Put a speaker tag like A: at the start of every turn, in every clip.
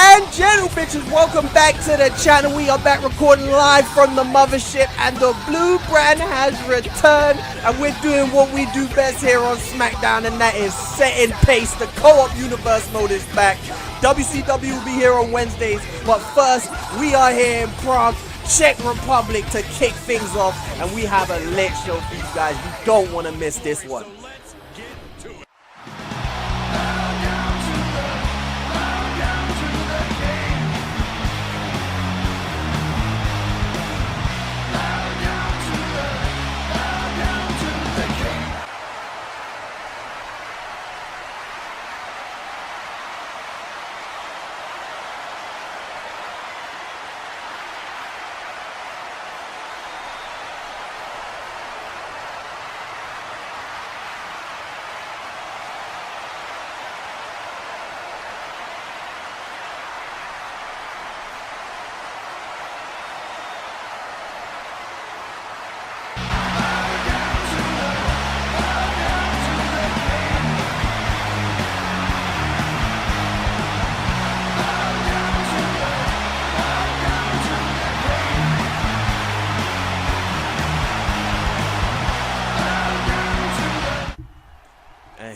A: and gentle bitches, welcome back to the channel. We are back recording live from the mothership, and the blue brand has returned, and we're doing what we do best here on SmackDown, and that is setting pace. The co-op universe mode is back. WCW will be here on Wednesdays, but first we are here in Prague, Czech Republic, to kick things off, and we have a lit show for you guys. You don't want to miss this one.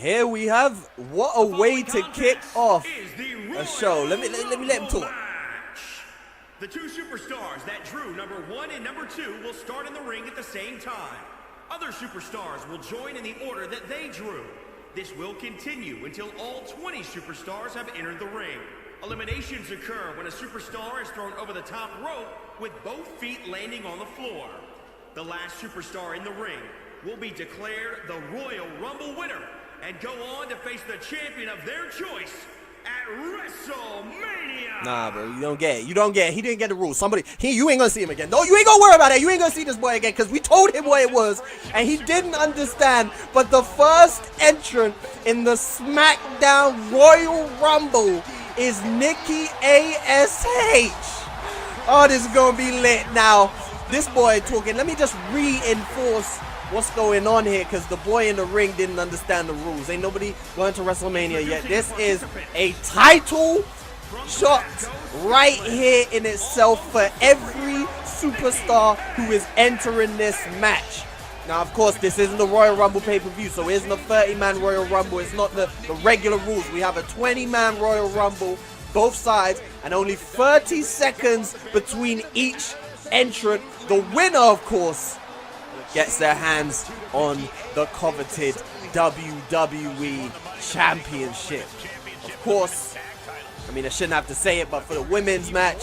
A: Here we have, what a way to kick off a show. Let me let him talk.
B: The two superstars that drew number 1 and number 2 will start in the ring at the same time. Other superstars will join in the order that they drew. This will continue until all 20 superstars have entered the ring. Eliminations occur when a superstar is thrown over the top rope with both feet landing on the floor. The last superstar in the ring will be declared the Royal Rumble winner and go on to face the champion of their choice at WrestleMania.
A: Nah, bro, you don't get it. You don't get it. He didn't get the rules. You ain't gonna see him again. No, you ain't gonna worry about that. You ain't gonna see this boy again, because we told him what it was, and he didn't understand. But the first entrant in the SmackDown Royal Rumble is Nikki A.S.H. Oh, this is gonna be lit. Now, this boy talking. Let me just reinforce what's going on here, because the boy in the ring didn't understand the rules. Ain't nobody going to WrestleMania yet. This is a title shot right here in itself for every superstar who is entering this match. Now, of course, this isn't the Royal Rumble pay-per-view, so it isn't a 30-man Royal Rumble. It's not the regular rules. We have a 20-man Royal Rumble, both sides, and only 30 seconds between each entrant. The winner, of course, gets their hands on the coveted WWE Championship. Of course, I mean, I shouldn't have to say it, but for the women's match,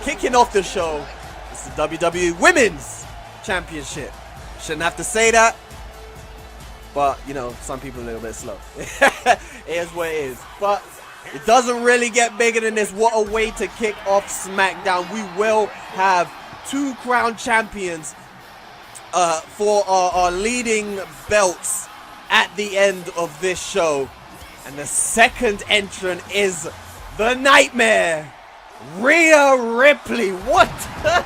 A: kicking off the show, it's the WWE Women's Championship. Shouldn't have to say that, but, you know, some people are a little bit slow. It is what it is. But it doesn't really get bigger than this. What a way to kick off SmackDown. We will have 2 crowned champions for our leading belts at the end of this show, and the second entrant is the Nightmare, Rhea Ripley. What a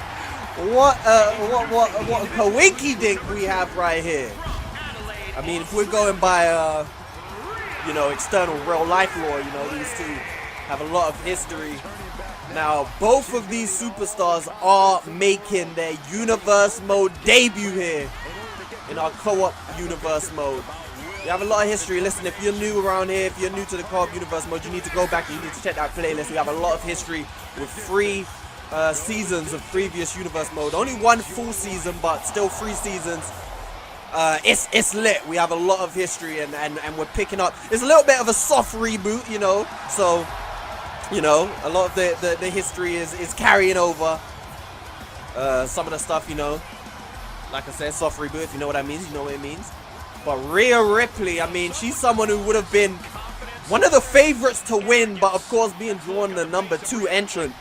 A: coinky dink we have right here. I mean, if we're going by you know, external real life lore, you know, these two have a lot of history. Now, both of these superstars are making their universe mode debut here in our co-op universe mode. We have a lot of history. Listen, if you're new around here, if you're new to the co-op universe mode, you need to go back and you need to check that playlist. We have a lot of history with 3 seasons of previous universe mode. Only 1 full season, but still 3 seasons. It's lit. We have a lot of history, and we're picking up. It's a little bit of a soft reboot, you know, so, you know, a lot of the history is carrying over. Some of the stuff, you know, like I said, soft reboot, if you know what I mean, you know what it means. But Rhea Ripley, I mean, she's someone who would have been one of the favorites to win, but of course being drawn the number 2 entrant,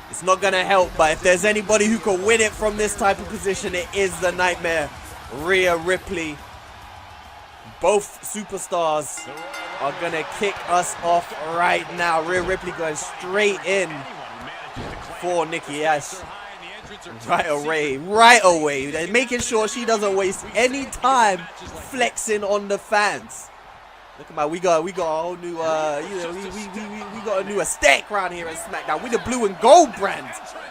A: it's not going to help. But if there's anybody who can win it from this type of position, it is the Nightmare, Rhea Ripley. Both superstars are going to kick us off right now. Rhea Ripley going straight in for Nikki Ash. Right away. They're making sure she doesn't waste any time flexing on the fans. Look at my, we got a whole new, you know, we got a new aesthetic around here at SmackDown. We the blue and gold brand.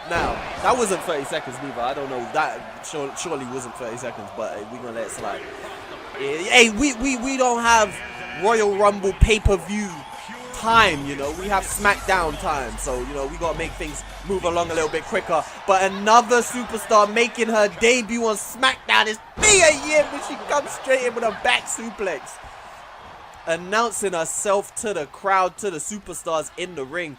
A: Now, that wasn't 30 seconds neither. I don't know, that surely wasn't 30 seconds, but we gonna let it slide. Hey, we don't have Royal Rumble pay-per-view time, you know. We have SmackDown time, so, you know, we gotta make things move along a little bit quicker. But another superstar making her debut on SmackDown is Mia Yim, when she comes straight in with a back suplex, announcing herself to the crowd, to the superstars in the ring.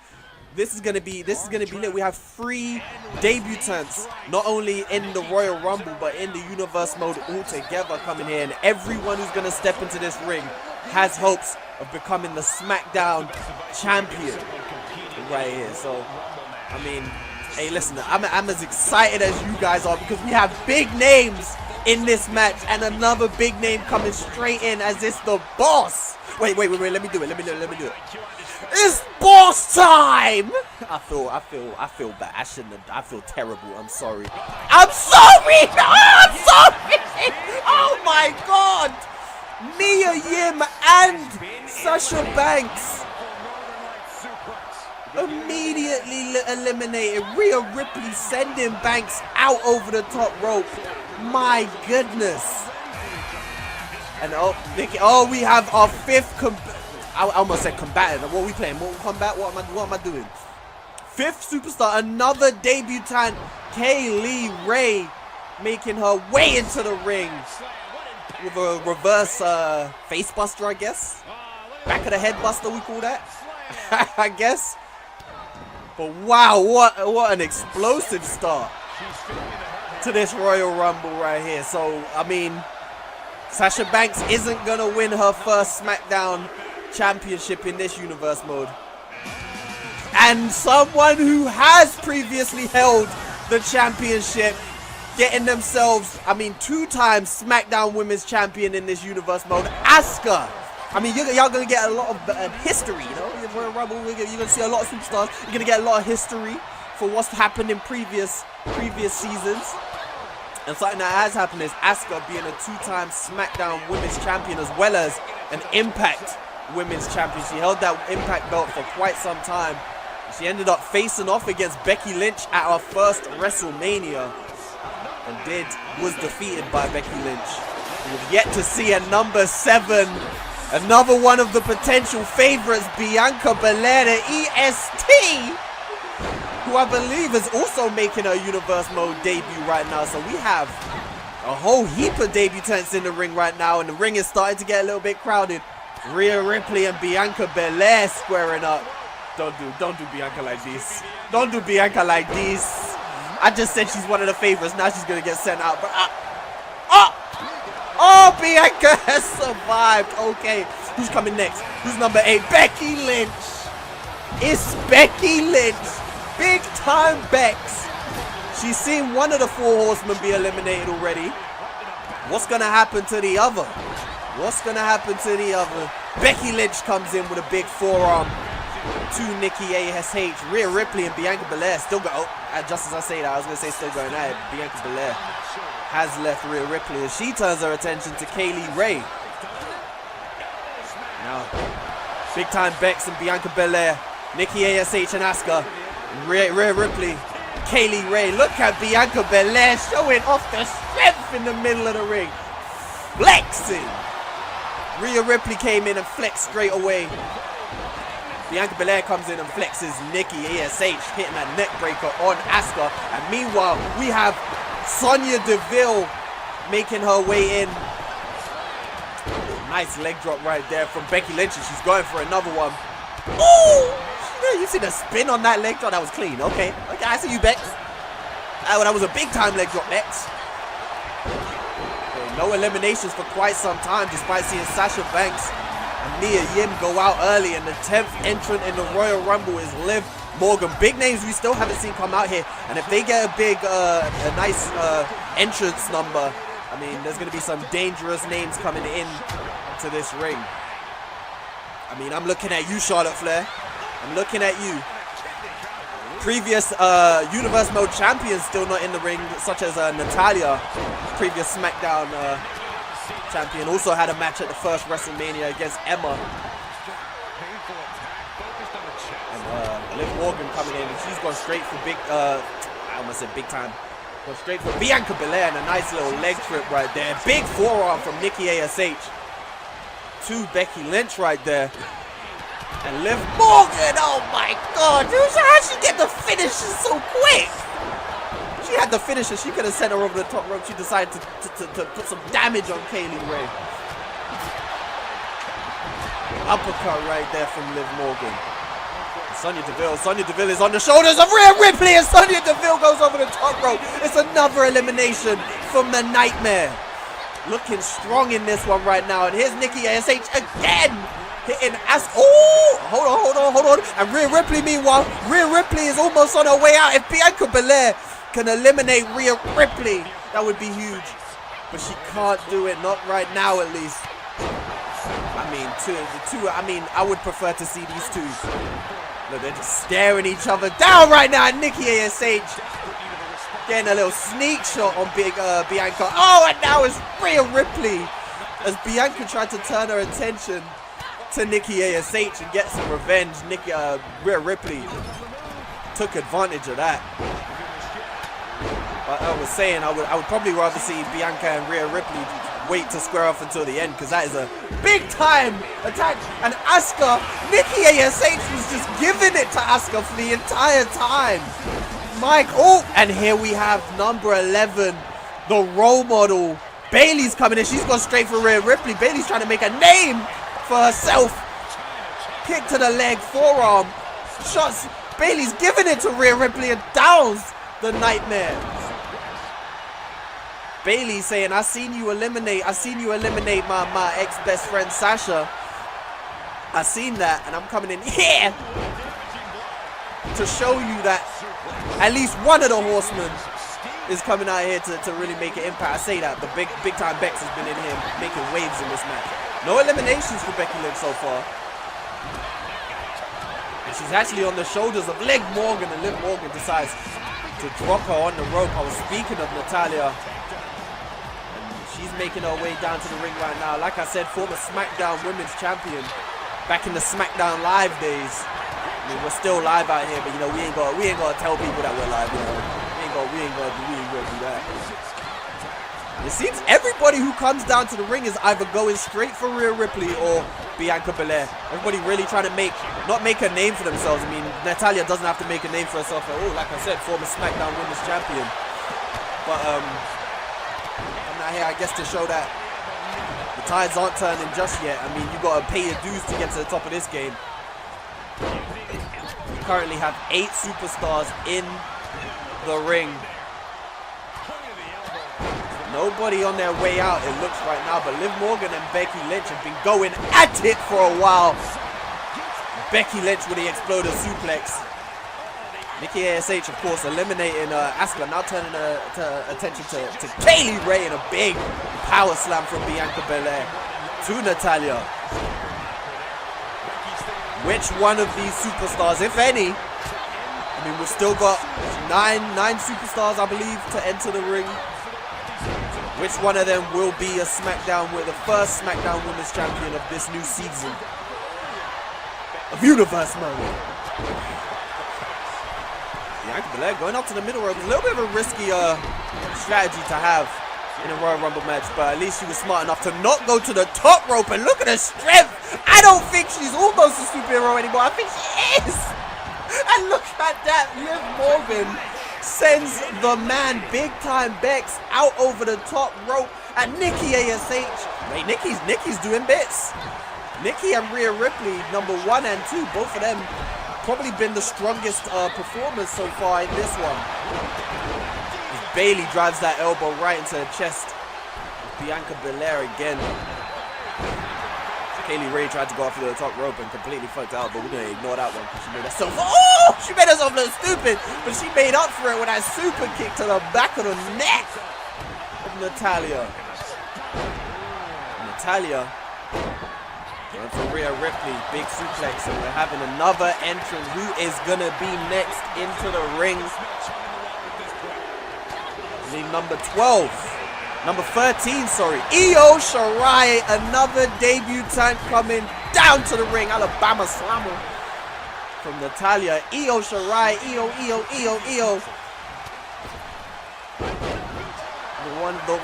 A: This is gonna be lit. We have 3 debutants, not only in the Royal Rumble, but in the Universe mode altogether coming here. And everyone who's gonna step into this ring has hopes of becoming the SmackDown champion right here. So, I mean, hey, listen, I'm as excited as you guys are, because we have big names in this match, and another big name coming straight in as it's the boss. Wait, let me do it. It's boss time! I feel bad. I feel terrible. I'm sorry. I'm sorry! I'm sorry! Oh my god! Mia Yim and Sasha Banks immediately eliminated. Rhea Ripley sending Banks out over the top rope. My goodness. And oh, we have our 5th I almost said combatant. What are we playing? Mortal Kombat? What am I doing? 5th superstar, another debutant, Kaylee Ray, making her way into the ring with a reverse face buster, I guess. Back of the head buster, we call that. I guess. But wow, what an explosive start to this Royal Rumble right here. So, I mean, Sasha Banks isn't gonna win her first SmackDown championship in this universe mode. And someone who has previously held the championship, getting themselves, I mean, 2-time SmackDown Women's Champion in this universe mode, Asuka. I mean, y'all gonna get a lot of history, you know. In Royal Rumble, you're gonna see a lot of superstars. You're gonna get a lot of history for what's happened in previous seasons. And something that has happened is Asuka being a 2-time SmackDown Women's Champion, as well as an Impact Women's Champion. She held that Impact belt for quite some time. She ended up facing off against Becky Lynch at her first WrestleMania, and was defeated by Becky Lynch. We've yet to see a number 7, another one of the potential favorites, Bianca Belair, the EST, who I believe is also making her Universe Mode debut right now. So we have a whole heap of debutants in the ring right now, and the ring is starting to get a little bit crowded. Rhea Ripley and Bianca Belair squaring up. Don't do Bianca like this. Don't do Bianca like this. I just said she's one of the favorites. Now she's gonna get sent out. But oh, Bianca has survived. Okay, who's coming next? Who's number 8? Becky Lynch. It's Becky Lynch. Big time Bex. She's seen one of the 4 horsemen be eliminated already. What's gonna happen to the other? What's gonna happen to the other? Becky Lynch comes in with a big forearm to Nikki ASH. Rhea Ripley and Bianca Belair still go. Oh, just as I say that, I was gonna say still going at it. Bianca Belair has left Rhea Ripley as she turns her attention to Kaylee Ray. Now, big time Bex and Bianca Belair, Nikki ASH and Asuka, Rhea Ripley, Kaylee Ray. Look at Bianca Belair showing off the strength in the middle of the ring. Flexing. Rhea Ripley came in and flexed straight away. Bianca Belair comes in and flexes Nikki ASH, hitting a neck breaker on Asuka. And meanwhile, we have Sonya Deville making her way in. Nice leg drop right there from Becky Lynch, and she's going for another one. Ooh! You see the spin on that leg drop? That was clean. Okay, I see you, Bex. That was a big time leg drop, Bex. No eliminations for quite some time, despite seeing Sasha Banks and Mia Yim go out early. And the 10th entrant in the Royal Rumble is Liv Morgan. Big names we still haven't seen come out here. And if they get a nice entrance number, I mean, there's going to be some dangerous names coming in to this ring. I mean, I'm looking at you, Charlotte Flair. I'm looking at you. Previous Universe Mode champions still not in the ring, such as Natalya, previous SmackDown champion, also had a match at the first WrestleMania against Emma. And Liv Morgan coming in, and she's gone straight for I almost said big time. Gone straight for Bianca Belair, and a nice little leg trip right there. Big forearm from Nikki ASH to Becky Lynch right there. And Liv Morgan, oh my god, dude, how'd she get the finishes so quick? She had the finisher, she could have sent her over the top rope. She decided to put some damage on Kaylee Ray. Uppercut right there from Liv Morgan. Sonya Deville is on the shoulders of Rhea Ripley, and Sonya Deville goes over the top rope. It's another elimination from the Nightmare. Looking strong in this one right now, and here's Nikki ASH again. Hitting hold on. And Rhea Ripley, meanwhile, Rhea Ripley is almost on her way out. If Bianca Belair can eliminate Rhea Ripley, that would be huge. But she can't do it, not right now at least. I mean, I would prefer to see these two. Look, they're just staring each other down right now. Nikki ASH getting a little sneak shot on Bianca. Oh, and now it's Rhea Ripley as Bianca tried to turn her attention to Nikki ASH and get some revenge. Rhea Ripley took advantage of that. But I was saying I would probably rather see Bianca and Rhea Ripley wait to square off until the end, because that is a big time attack. And Asuka, Nikki ASH was just giving it to Asuka for the entire time. Mike, and here we have number 11, the role model. Bayley's coming in. She's gone straight for Rhea Ripley. Bayley's trying to make a name for herself. Kick to the leg, forearm, shots. Bayley's giving it to Rhea Ripley and downs the Nightmare. Bayley saying, I seen you eliminate my ex-best friend Sasha. I seen that, and I'm coming in here to show you that at least one of the horsemen is coming out here to really make an impact. I say that, but big time Bex has been in here making waves in this match. No eliminations for Becky Lynch so far. And she's actually on the shoulders of Liv Morgan, and Liv Morgan decides to drop her on the rope. I was speaking of Natalya. She's making her way down to the ring right now. Like I said, former SmackDown Women's Champion back in the SmackDown Live days. I mean, we're still live out here, but you know, we ain't gonna tell people that we're live. You know, we ain't gonna do that. It seems everybody who comes down to the ring is either going straight for Rhea Ripley or Bianca Belair. Everybody really trying to not make a name for themselves. I mean, Natalya doesn't have to make a name for herself at all. Like I said, former SmackDown Women's Champion. But here, I guess, to show that the tides aren't turning just yet. I mean, you got to pay your dues to get to the top of this game. We currently have 8 superstars in the ring. Nobody on their way out, it looks right now, but Liv Morgan and Becky Lynch have been going at it for a while. Becky Lynch with the exploder suplex. Nikki ASH, of course, eliminating Asuka. Now turning attention to Kaylee Ray, and a big power slam from Bianca Belair to Natalya. Which one of these superstars, if any, I mean, we've still got nine superstars, I believe, to enter the ring. Which one of them will be a SmackDown, with the first SmackDown Women's Champion of this new season of Universe Mode? Bianca Belair going up to the middle rope. A little bit of a risky strategy to have in a Royal Rumble match, but at least she was smart enough to not go to the top rope. And look at her strength. I don't think she's almost a superhero anymore. I think she is. And look at that. Liv Morgan sends the man, big time Bex, out over the top rope. And Nikki ASH. Wait, Nikki's doing bits. Nikki and Rhea Ripley, number 1 and 2, both of them probably been the strongest performers so far in this one. As Bayley drives that elbow right into the chest of Bianca Belair again. Kaylee Ray tried to go off to the top rope and completely fucked out, but we're gonna ignore that one because she made herself. Oh! She made herself look stupid, but she made up for it with that super kick to the back of the neck of Natalya. Going for Rhea Ripley, big suplex, and we're having another entrant. Who is gonna be next into the ring? I believe number 12. Number 13, sorry. Io Shirai, another debutant coming down to the ring. Alabama Slammer from Natalia. Io Shirai, Io.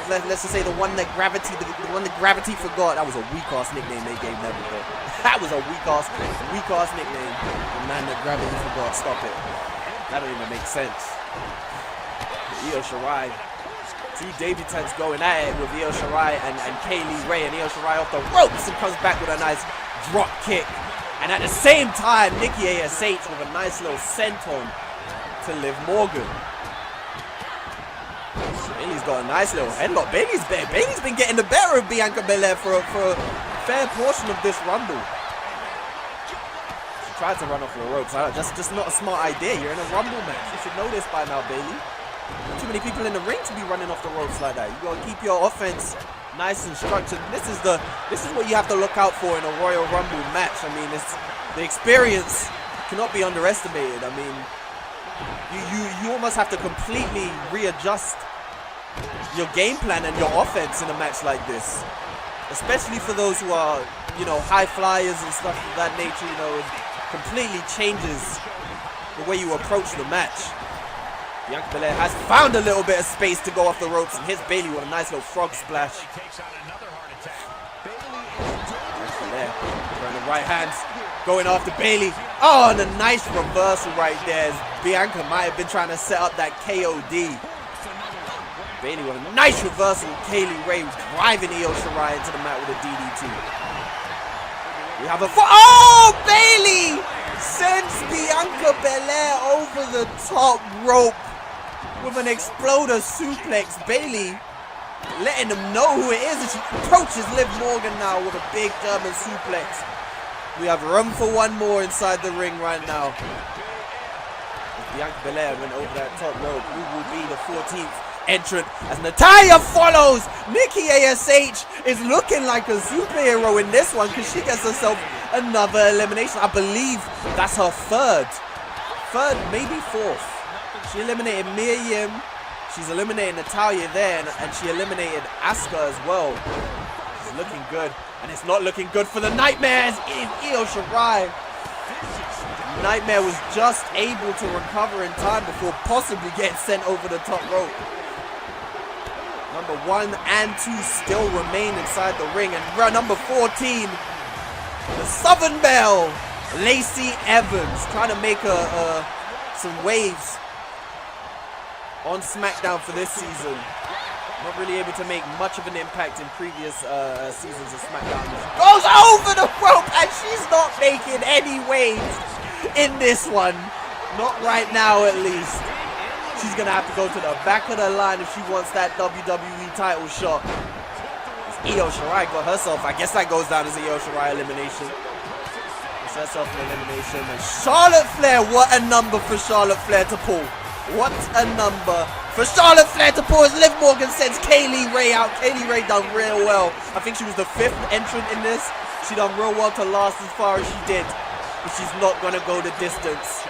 A: Let's just say the one that Gravity forgot. That was a weak ass nickname they gave Neville though. That was a weak ass nickname. The man that Gravity forgot. Stop it. That don't even make sense. Io Shirai. Two debutants going at it with Io Shirai and Kaylee Ray, and Io Shirai off the ropes and comes back with a nice drop kick. And at the same time, Nikki ASH with a nice little senton to Liv Morgan. Bailey's got a nice little headlock. Bailey's been getting the better of Bianca Belair for a fair portion of this Rumble. She tried to run off the ropes. Just not a smart idea. You're in a Rumble match. You should know this by now, Bailey. Too many people in the ring to be running off the ropes like that. You gotta keep your offense nice and structured. This is what you have to look out for in a Royal Rumble match. I mean, the experience cannot be underestimated. I mean, you almost have to completely readjust your game plan and your offense in a match like this, especially for those who are, you know, high flyers and stuff of that nature. You know, it completely changes the way you approach the match. Bianca Belair has found a little bit of space to go off the ropes and hits Bailey with a nice little frog splash. Belair throwing the right hands, going after Bailey. Oh, and a nice reversal right there. Bianca might have been trying to set up that KOD. Bailey with a nice reversal. Kaylee Ray driving Io Shirai into the mat with a DDT. We have a Bailey sends Bianca Belair over the top rope with an exploder suplex. Bailey letting them know who it is as she approaches Liv Morgan now with a big German suplex. We have room for one more inside the ring right now. As Bianca Belair went over that top rope, who will be the 14th entrant as Natalya follows? Nikki ASH is looking like a superhero in this one because she gets herself another elimination. I believe that's her third, maybe fourth. She eliminated Mia Yim. She's eliminated Natalya there, and she eliminated Asuka as well. It's looking good, and it's not looking good for the Nightmares in Io Shirai. Nightmare was just able to recover in time before possibly getting sent over the top rope. Number 1 and 2 still remain inside the ring, and number 14, the Southern Belle, Lacey Evans, trying to make some waves on SmackDown for this season. Not really able to make much of an impact in previous seasons of SmackDown. Goes over the rope, and she's not making any waves in this one. Not right now, at least. She's going to have to go to the back of the line if she wants that WWE title shot. Io Shirai got herself, I guess that goes down as a Io Shirai elimination. It's herself an elimination. And Charlotte Flair, what a number for Charlotte Flair to pull. What a number for Charlotte Flair to pull as Liv Morgan sends Kaylee Ray out. Kaylee Ray done real well. I think she was the 5th entrant in this. She done real well to last as far as she did. But she's not going to go the distance.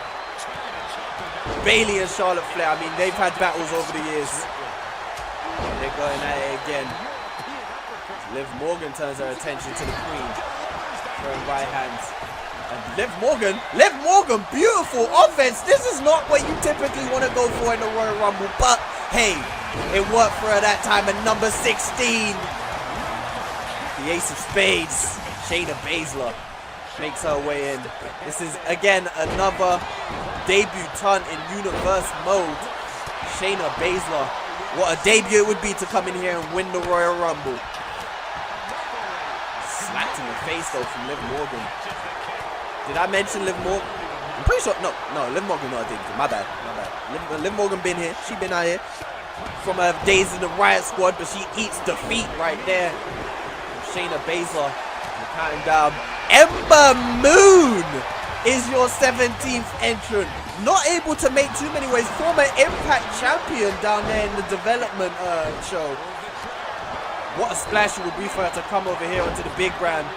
A: Bailey and Charlotte Flair, I mean, they've had battles over the years. They're going at it again. Liv Morgan turns her attention to the Queen. Throwing right hands. And Liv Morgan, beautiful offense. This is not what you typically want to go for in the Royal Rumble. But, hey, it worked for her that time at number 16. The Ace of Spades, Shayna Baszler, makes her way in. This is, again, another debutante in Universe mode. Shayna Baszler. What a debut it would be to come in here and win the Royal Rumble. Slapped in the face, though, from Liv Morgan. Did I mention Liv Morgan? I'm pretty sure, no, Liv Morgan not a debut. My bad. Liv Morgan been here. She been out here from her days in the Riot Squad, but she eats defeat right there. Shayna Baszler counting down. Ember Moon is your 17th entrant. Not able to make too many waves. Former Impact champion down there in the development show. What a splash it would be for her to come over here onto the big brand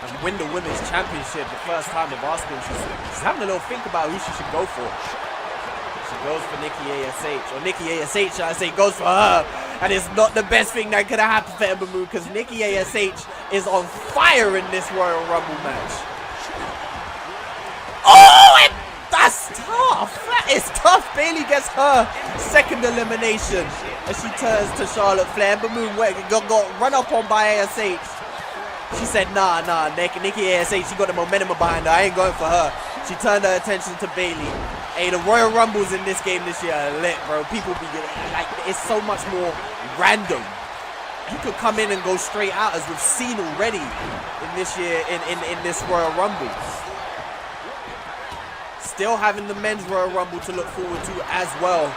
A: and win the Women's Championship the first time of Asuka. She's having a little think about who she should go for. She goes for Nikki ASH, or Nikki ASH, I say, goes for her. And it's not the best thing that could have happened for Ember Moon because Nikki ASH is on fire in this Royal Rumble match. Oh, and that's tough. That is tough. Bayley gets her second elimination as she turns to Charlotte Flair. Ember Moon got run up on by ASH. She said, nah, Nikki ASH, she got the momentum behind her. I ain't going for her. She turned her attention to Bayley. Hey, the Royal Rumbles in this game this year are lit, bro. People be like, it's so much more random. You could come in and go straight out as we've seen already in this year in this Royal Rumble. Still having the men's Royal Rumble to look forward to as well.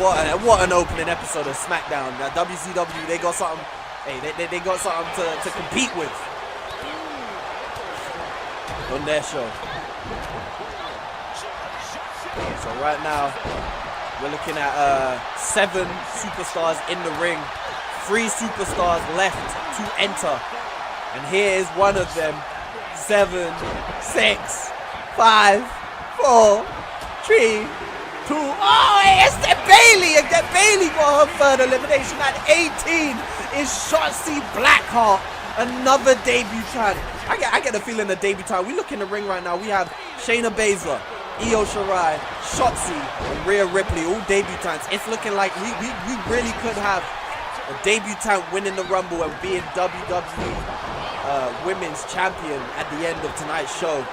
A: What an opening episode of SmackDown. WCW, they got something. Hey, they got something to compete with on their show. So right now, we're looking at 7 superstars in the ring. 3 superstars left to enter. And here is one of them. 7, 6, 5, 4, 3, 2. Oh, it's Bayley. Again, Bayley got her third elimination at 18. Is Shotzi Blackheart, another debutant. I get a feeling a debutant. We look in the ring right now. We have Shayna Baszler, Io Shirai, Shotzi, and Rhea Ripley, all debutants. It's looking like we really could have a debutant winning the Rumble and being WWE Women's Champion at the end of tonight's show.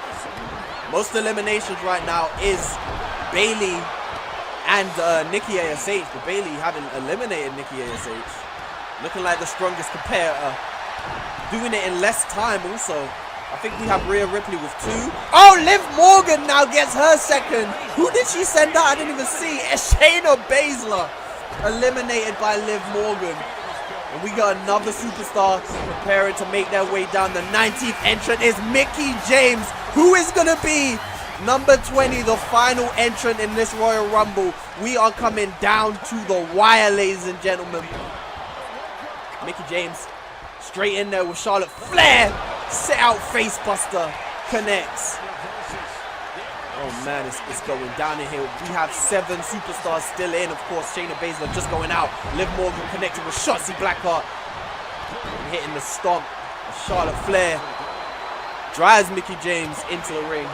A: Most eliminations right now is Bayley and Nikki ASH, but Bayley having eliminated Nikki ASH. Looking like the strongest competitor. Doing it in less time also. I think we have Rhea Ripley with 2. Oh, Liv Morgan now gets her second. Who did she send out? I didn't even see. It's Shayna Baszler. Eliminated by Liv Morgan. And we got another superstar preparing to make their way down. The 19th entrant is Mickie James. Who is going to be number 20, the final entrant in this Royal Rumble? We are coming down to the wire, ladies and gentlemen. Mickie James straight in there with Charlotte Flair. Set out facebuster connects. Oh man, it's going down in here. We have 7 superstars still in. Of course, Shayna Baszler just going out. Liv Morgan connected with Shotzi Blackheart. Hitting the stomp. Charlotte Flair drives Mickie James into the ring.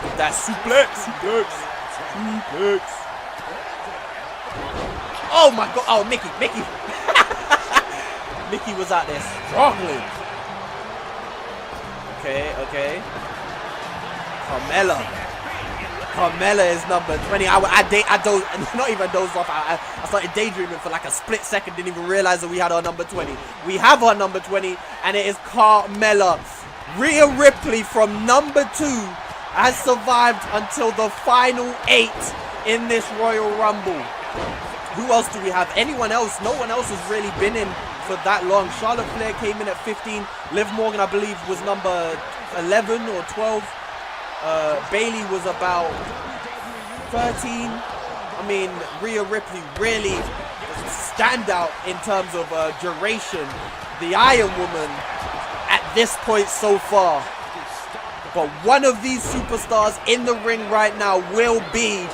A: With that suplex. Oh my god. Oh, Mickie. Mickie was out there struggling. Okay. Carmella is number 20. I dozed, not even dozed off. I started daydreaming for like a split second. Didn't even realize that we had our number 20. We have our number 20, and it is Carmella. Rhea Ripley from number 2 has survived until the final 8 in this Royal Rumble. Who else do we have? Anyone else? No one else has really been in for that long. Charlotte Flair came in at 15. Liv Morgan, I believe, was number 11 or 12. Bayley was about 13. I mean, Rhea Ripley really stand out in terms of duration. The Iron Woman at this point so far. But one of these superstars in the ring right now will be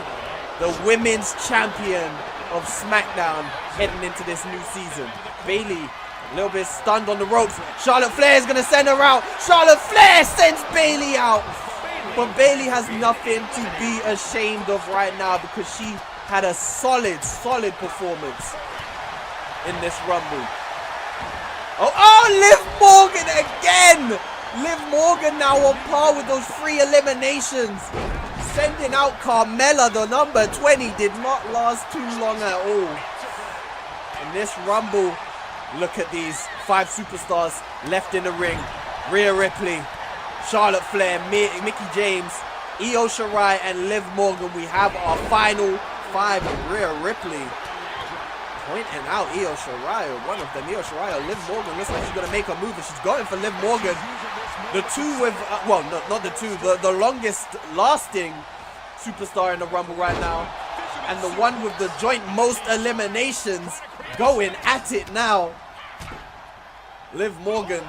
A: the women's champion of SmackDown heading into this new season. Bayley, a little bit stunned on the ropes. Charlotte Flair is going to send her out. Charlotte Flair sends Bayley out. But Bayley has nothing to be ashamed of right now because she had a solid performance in this Rumble. Oh, Liv Morgan again. Liv Morgan now on par with those 3 eliminations. Sending out Carmella, the number 20, did not last too long at all. In this Rumble, look at these 5 superstars left in the ring. Rhea Ripley, Charlotte Flair, Mickie James, Io Shirai, and Liv Morgan. We have our final 5. Rhea Ripley pointing out Io Shirai, one of them. Io Shirai, Liv Morgan looks like she's going to make a move, and she's going for Liv Morgan. The 2 with, well, not the 2, the longest lasting superstar in the Rumble right now. And the one with the joint most eliminations going at it now. Liv Morgan.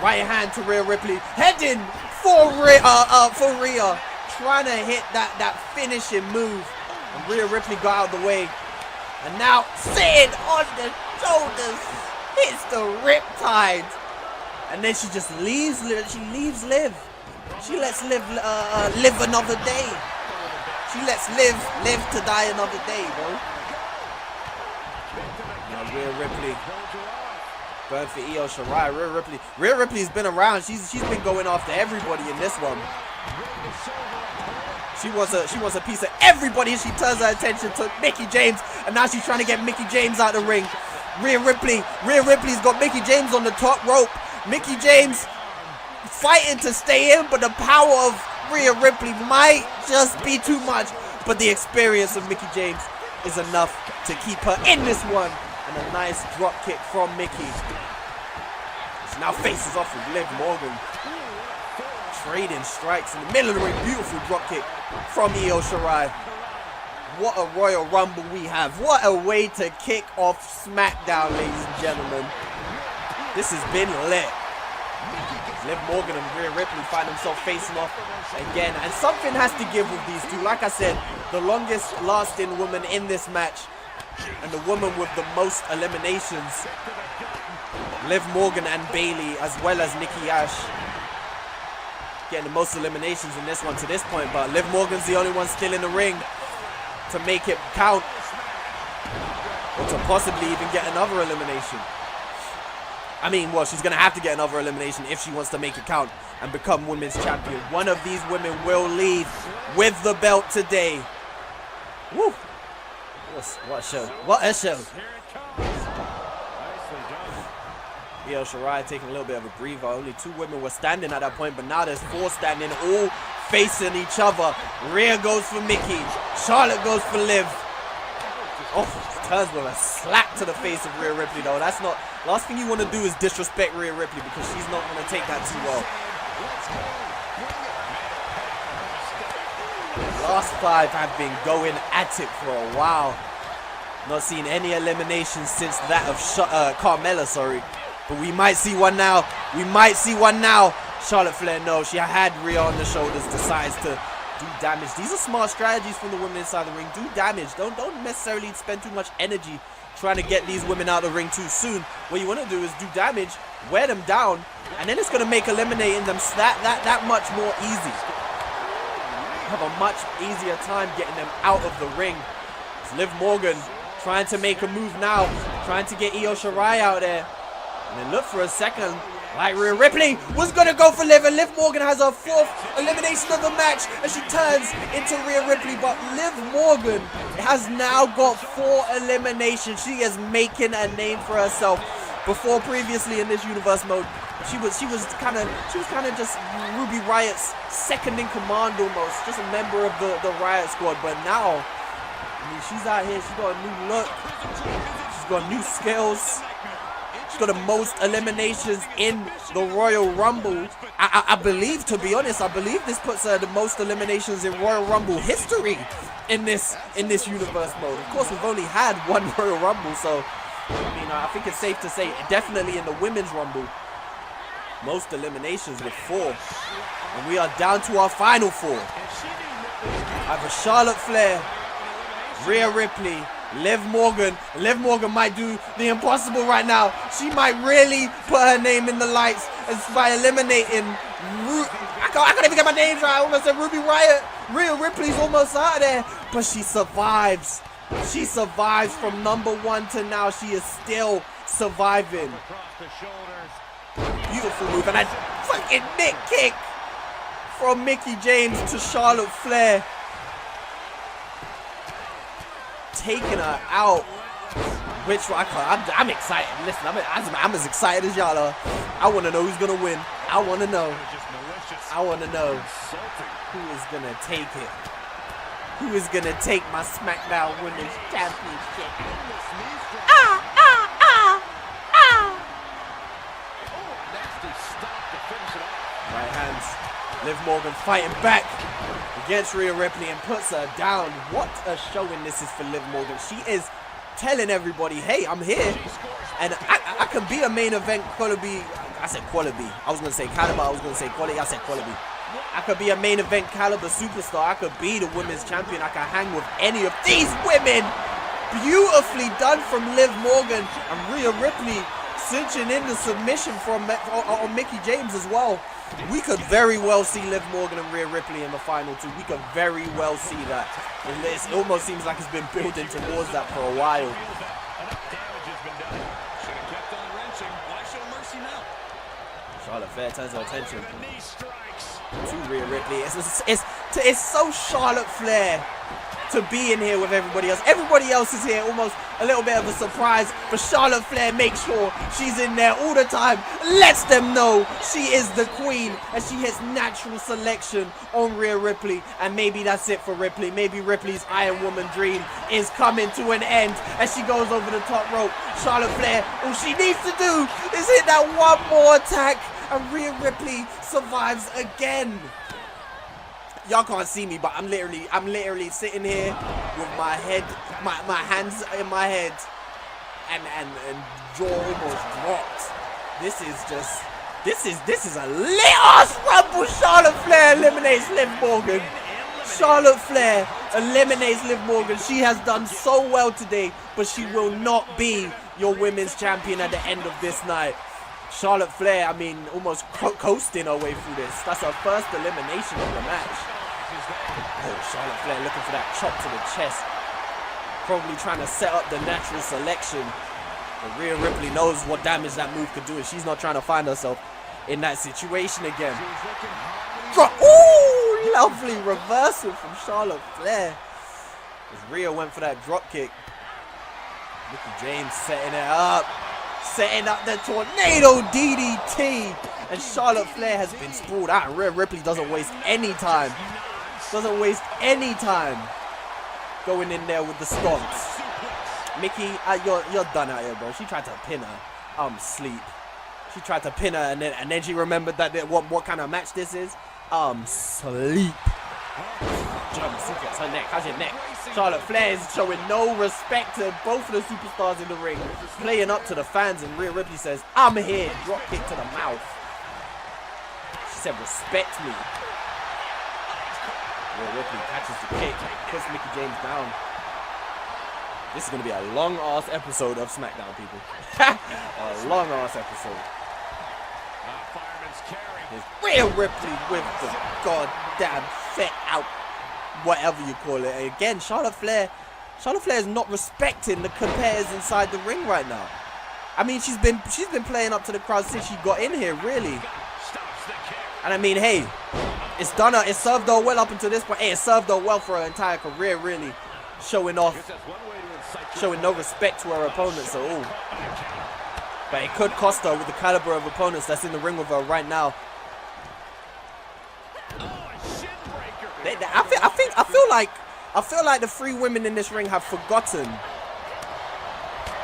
A: Right hand to Rhea Ripley. Heading for Rhea. Trying to hit that finishing move. And Rhea Ripley got out of the way. And now sitting on the shoulders. Hits the riptide. And then she just leaves. She leaves Liv. She lets Liv live another day. She lets Liv live to die another day, bro. Now Rhea Ripley. Going for Io Shirai. Rhea Ripley's been around. She's been going after everybody in this one. She wants a piece of everybody. She turns her attention to Mickie James, and now she's trying to get Mickie James out of the ring. Rhea Ripley's got Mickie James on the top rope. Mickie James fighting to stay in, but the power of Rhea Ripley might just be too much. But the experience of Mickie James is enough to keep her in this one. And a nice drop kick from Mickie. She now faces off with Liv Morgan. Trading strikes in the middle of the ring. Beautiful drop kick from Io Shirai. What a Royal Rumble we have. What a way to kick off SmackDown, ladies and gentlemen. This has been lit. Liv Morgan and Rhea Ripley find themselves facing off again. And something has to give with these two. Like I said, the longest lasting woman in this match and the woman with the most eliminations. Liv Morgan and Bayley, as well as Nikki Ash, getting the most eliminations in this one to this point. But Liv Morgan's the only one still in the ring to make it count, or to possibly even get another elimination. I mean, well, she's going to have to get another elimination if she wants to make it count and become women's champion. One of these women will leave with the belt today. Woo! What a show. What a show. Io Shirai taking a little bit of a breather. Only 2 women were standing at that point, but now there's 4 standing, all facing each other. Rhea goes for Mickie. Charlotte goes for Liv. Oh, turns with a slap to the face of Rhea Ripley, though. That's not... Last thing you want to do is disrespect Rhea Ripley, because she's not going to take that too well. The last 5 have been going at it for a while. Not seen any eliminations since that of Carmella, sorry. But we might see one now. We might see one now. Charlotte Flair, no. She had Rhea on the shoulders, decides to do damage. These are smart strategies from the women inside the ring. Do damage. Don't necessarily spend too much energy trying to get these women out of the ring too soon. What you want to do is do damage, wear them down, and then it's going to make eliminating them that much more easy. Have a much easier time getting them out of the ring. It's Liv Morgan trying to make a move now, trying to get Io Shirai out there. And then look for a second, like Rhea Ripley was going to go for Liv, and Liv Morgan has her 4th elimination of the match, and she turns into Rhea Ripley. But Liv Morgan has now got 4 eliminations. She is making a name for herself. Before, previously in this universe mode, she was kind of just Ruby Riot's second in command almost, just a member of the Riot Squad. But now, I mean, she's out here. She's got a new look. She's got new skills. She's got the most eliminations in the Royal Rumble. I believe, to be honest, I believe this puts her the most eliminations in Royal Rumble history in this universe mode. Of course, we've only had 1 Royal Rumble, so I mean, I think it's safe to say, definitely in the Women's Rumble, most eliminations with 4. And we are down to our final 4. Either Charlotte Flair, Rhea Ripley, Liv Morgan. Liv Morgan might do the impossible right now. She might really put her name in the lights by eliminating I can't even get my names right. I almost said Ruby Riot. Rhea Ripley's almost out of there, but she survives. She survives from number 1 to now. She is still surviving. Beautiful move, and a fucking neck kick from Mickie James to Charlotte Flair. Taking her out. Which one? I'm excited. Listen, I'm as excited as y'all are. I want to know who's going to win. I want to know. I want to know who is going to take it. Who is going to take my SmackDown Women's Championship? Right hands. Liv Morgan fighting back against Rhea Ripley and puts her down. What a showing this is for Liv Morgan. She is telling everybody, hey, I'm here. And I can be a main event quality. I said quality. I was going to say caliber. I was going to say quality. I said quality. I could be a main event caliber superstar. I could be the women's champion. I can hang with any of these women. Beautifully done from Liv Morgan, and Rhea Ripley cinching in the submission from on Mickie James as well. We could very well see Liv Morgan and Rhea Ripley in the final two. We could very well see that. It almost seems like it's been building towards that for a while. Charlotte Flair turns her attention to Rhea Ripley. It's so Charlotte Flair to be in here with everybody else. Everybody else is here, almost a little bit of a surprise, but Charlotte Flair makes sure she's in there all the time, lets them know she is the queen, and she hits natural selection on Rhea Ripley, and maybe that's it for Ripley. Maybe Ripley's Iron Woman dream is coming to an end, and she goes over the top rope. Charlotte Flair, all she needs to do is hit that one more attack, and Rhea Ripley survives again. Y'all can't see me, but I'm literally sitting here with my head, my hands in my head, and jaw almost dropped. This is a lit ass rumble. Charlotte Flair eliminates Liv Morgan. Charlotte Flair eliminates Liv Morgan. She has done so well today, but she will not be your women's champion at the end of this night. Charlotte Flair, I mean, almost coasting her way through this. That's her first elimination of the match. Oh, Charlotte Flair looking for that chop to the chest. Probably trying to set up the natural selection. But Rhea Ripley knows what damage that move could do, and she's not trying to find herself in that situation again. Drop. Ooh, lovely reversal from Charlotte Flair. As Rhea went for that drop kick. Mickie James setting it up. Setting up the tornado DDT. And Charlotte Flair has been sprawled out. Rhea Ripley doesn't waste any time. Doesn't waste any time going in there with the stomps. Mickie, you're done out here, bro. She tried to pin her. Sleep. She tried to pin her, and then she remembered that what kind of match this is. Sleep. German suplex, her neck. How's your neck? Charlotte Flair is showing no respect to both of the superstars in the ring, playing up to the fans, and Rhea Ripley says, "I'm here." Drop kick to the mouth. She said, "Respect me." Rhea Ripley catches the kick, puts Mickie James down. This is going to be a long-ass episode of SmackDown, people. A long-ass episode. Here's Rhea Ripley with the goddamn set out, whatever you call it. Again, Charlotte Flair is not respecting the competitors inside the ring right now. I mean, she's been playing up to the crowd since she got in here, really. And I mean, hey, it's done her. It served her well up until this point. Hey, it served her well for her entire career, really. Showing no respect to her opponents at all. But it could cost her with the caliber of opponents that's in the ring with her right now. I feel like the three women in this ring have forgotten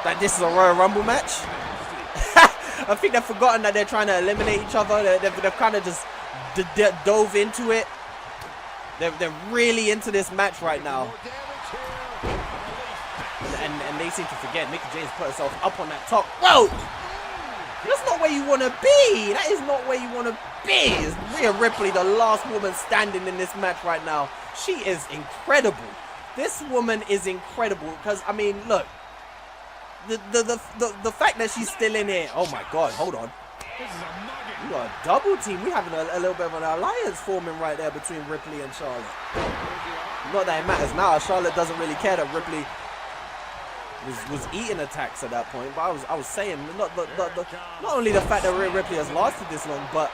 A: that this is a Royal Rumble match. I think they've forgotten that they're trying to eliminate each other. They've kind of just dove into it. They're really into this match right now. And they seem to forget. Mickie James put herself up on that top rope. That's not where you want to be. That is not where you want to be. Is Rhea Ripley the last woman standing in this match right now? She is incredible. This woman is incredible. Because, I mean, look. The fact that she's still in here. Oh, my God. Hold on. We got a double team. We having a little bit of an alliance forming right there between Ripley and Charlotte. Not that it matters now. Charlotte doesn't really care that Ripley was eating attacks at that point, but I was saying not only the fact that Rhea Ripley has lasted this long, but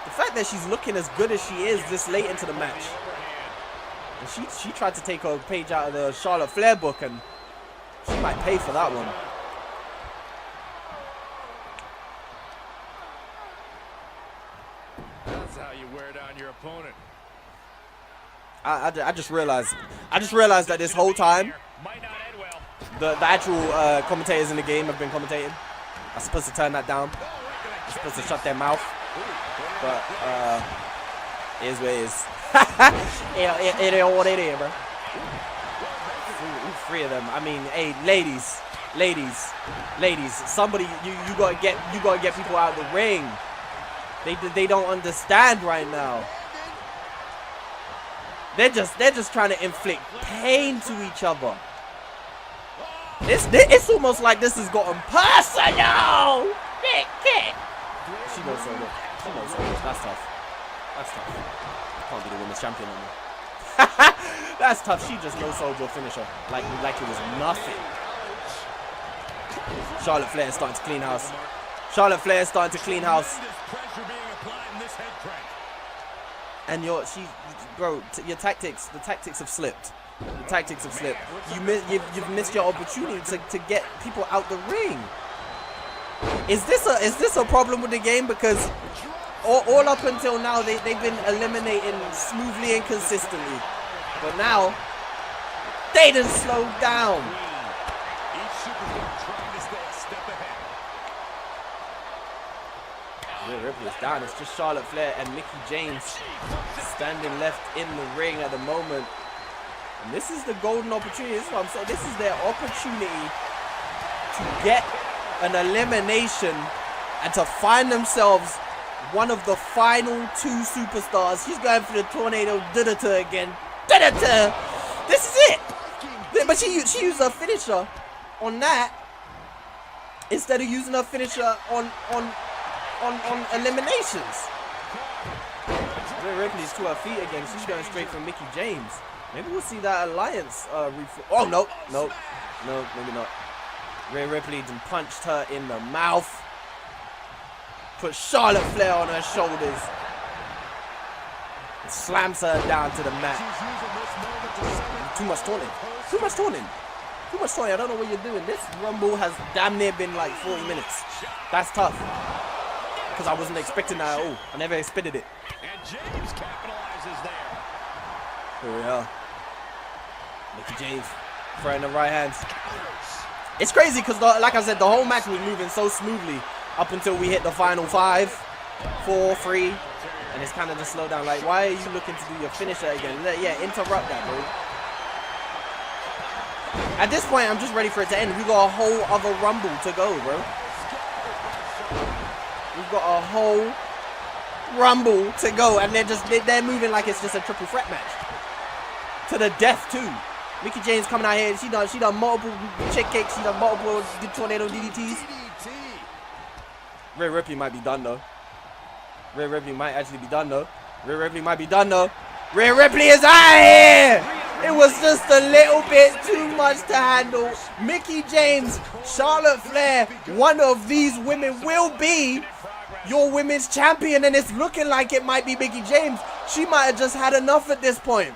A: the fact that she's looking as good as she is this late into the match. And she tried to take a page out of the Charlotte Flair book, and she might pay for that one.
C: That's how you wear down your opponent.
A: I just realized that this whole time the actual commentators in the game have been commentating. I'm supposed to turn that down. I'm supposed to shut their mouth. But it is what it is. It is what it is, bro. Three of them. I mean, hey, ladies. Somebody, you gotta get people out of the ring. They don't understand right now. They're just trying to inflict pain to each other. It's almost like this has gotten personal. She knows so good. She knows so good. That's tough. That's tough. Can't be the women's champion anymore. That's tough. She just knows so good finisher. Like it was nothing. Charlotte Flair is starting to clean house. Charlotte Flair is starting to clean house. And your tactics, the tactics have slipped. The tactics have slipped. You've missed your opportunity to get people out the ring. Is this a problem with the game? Because all up until now they've been eliminating smoothly and consistently, but now they didn't slow down. Rhea Ripley is down. It's just Charlotte Flair and Mickie James standing left in the ring at the moment. And this is the golden opportunity. This is what I'm saying. This is their opportunity to get an elimination and to find themselves one of the final two superstars. She's going for the tornado da-da-ta again. Da-da-ta. This is it. But she used her finisher on that instead of using her finisher on eliminations. Rhea Ripley's to her feet again. She's going straight for Mickie James. Maybe we'll see that alliance oh, no, maybe not. Rhea Ripley then punched her in the mouth. Put Charlotte Flair on her shoulders. And slams her down to the mat. Too much taunting. Too much taunting. Too much taunting. I don't know what you're doing. This Rumble has damn near been like 40 minutes. That's tough. Because I wasn't expecting that at all. I never expected it.
C: And James capitalizes there.
A: Here we are. Mickie James throwing the right hands. It's crazy because, like I said, the whole match was moving so smoothly up until we hit the final 5, 4, 3, and it's kind of just slowed down. Like, why are you looking to do your finisher again? Yeah, interrupt that, bro. At this point, I'm just ready for it to end. We got a whole other Rumble to go, bro. We've got a whole Rumble to go, and they're moving like it's just a triple threat match to the death too. Mickie James coming out here. She done multiple chick kicks. She done multiple tornado DDTs. Rhea Ripley might be done though. Rhea Ripley might actually be done though. Rhea Ripley might be done though. Rhea Ripley is out of here. It was just a little bit too much to handle. Mickie James, Charlotte Flair, one of these women will be your women's champion, and it's looking like it might be Mickie James. She might have just had enough at this point.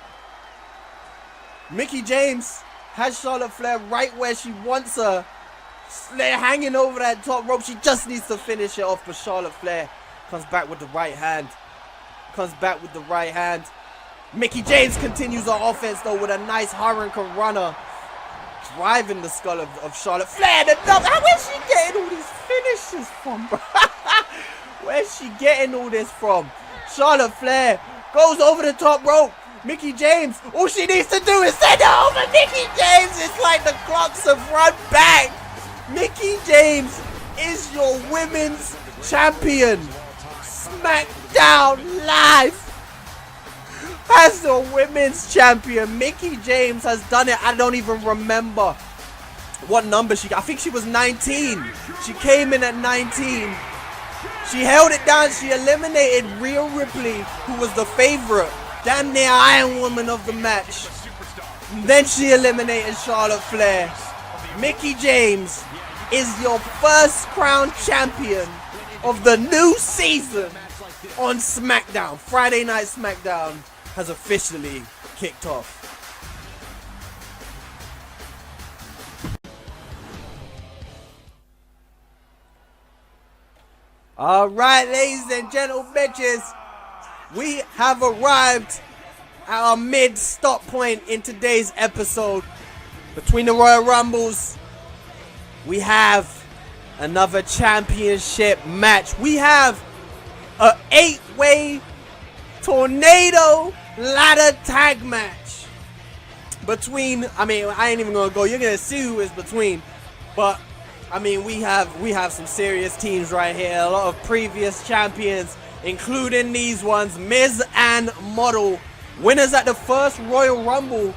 A: Mickie James has Charlotte Flair right where she wants her. Flair hanging over that top rope. She just needs to finish it off, but Charlotte Flair comes back with the right hand. Comes back with the right hand. Mickie James continues her offense though with a nice Hurricane Runner. Driving the skull of Charlotte Flair. The double. Where's she getting all these finishes from, bro? Where's she getting all this from? Charlotte Flair goes over the top rope. Mickie James, all she needs to do is send it over. Mickie James, it's like the clocks have run back. Mickie James is your women's champion. SmackDown Live as the women's champion. Mickie James has done it. I don't even remember what number she got. I think she was 19. She came in at 19. She held it down. She eliminated Rhea Ripley, who was the favorite. Damn near Iron Woman of the match. Then she eliminated Charlotte Flair. Mickie James is your first crowned champion of the new season on SmackDown. Friday Night SmackDown has officially kicked off. All right, ladies and gentlemen, bitches. We have arrived at our mid-stop point in today's episode. Between the Royal Rumbles, we have another championship match. We have an 8-way tornado ladder tag match between, I ain't even gonna go, you're gonna see who is between, but we have some serious teams right here. A lot of previous champions, including these ones, Miz and Model, winners at the first Royal Rumble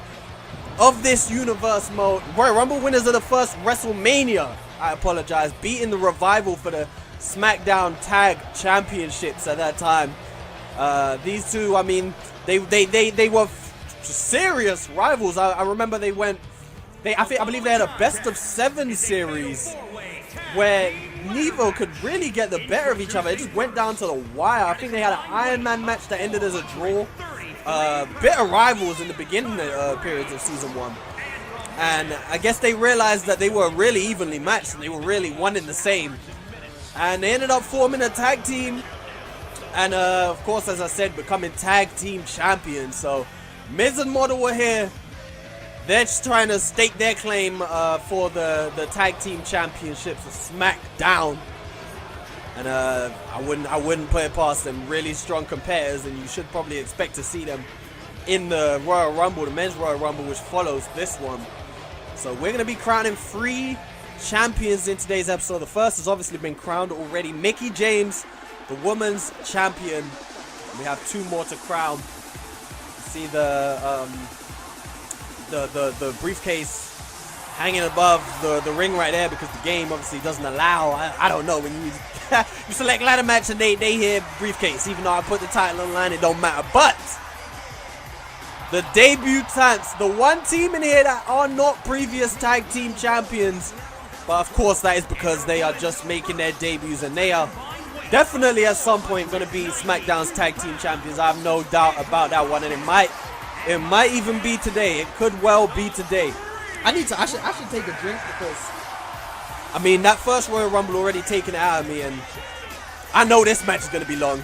A: of this universe mode. Royal Rumble winners of the first WrestleMania, I apologize, beating the Revival for the SmackDown Tag Championships at that time. These two, I mean, they were serious rivals. I remember they went, I believe they had a best of 7 series where neither could really get the better of each other. It just went down to the wire. I think they had an Iron Man match that ended as a draw. Bitter rivals in the beginning periods of season 1. And I guess they realized that they were really evenly matched and they were really one and the same. And they ended up forming a tag team. And of course, as I said, becoming tag team champions. So Miz and Model were here. They're just trying to stake their claim for the tag team championships of SmackDown. And I wouldn't put it past them. Really strong competitors, and you should probably expect to see them in the Royal Rumble, the men's Royal Rumble, which follows this one. So we're going to be crowning 3 champions in today's episode. The first has obviously been crowned already. Mickie James, the women's champion. We have 2 more to crown. See the briefcase hanging above the ring right there because the game obviously doesn't allow. I don't know, when you you select ladder match and they hear briefcase, even though I put the title online, it don't matter. But the debutants, the one team in here that are not previous tag team champions, but of course that is because they are just making their debuts, and they are definitely at some point going to be SmackDown's tag team champions. I have no doubt about that one, and it might even be today. It could well be today. I should take a drink because, I mean, that first Royal Rumble already taken it out of me, and I know this match is going to be long.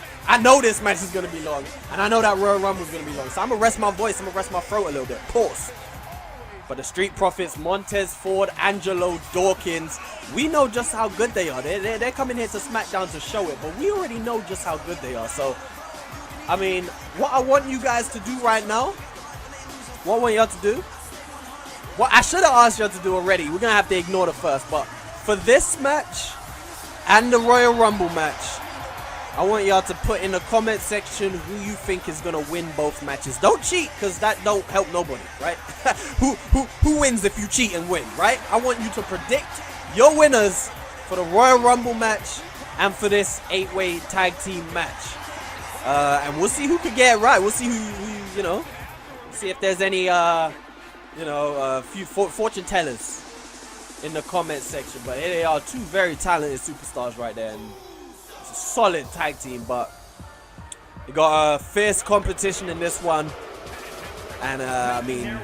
A: And I know that Royal Rumble is going to be long. So I'm going to rest my voice. I'm going to rest my throat a little bit. Pause. But the Street Profits, Montez Ford, Angelo Dawkins, we know just how good they are. They're coming here to SmackDown to show it, but we already know just how good they are. So, I mean, what I want you guys to do right now, what I want y'all to do, what I should have asked y'all to do already, we're going to have to ignore the first, but for this match and the Royal Rumble match, I want y'all to put in the comment section who you think is going to win both matches. Don't cheat, because that don't help nobody, right? who wins if you cheat and win, right? I want you to predict your winners for the Royal Rumble match and for this 8-way tag team match. And we'll see who can get it right. We'll see who you know, see if there's any, few fortune tellers in the comment section. But here they are, 2 very talented superstars right there. And it's a solid tag team, but you got a fierce competition in this one. And, I mean,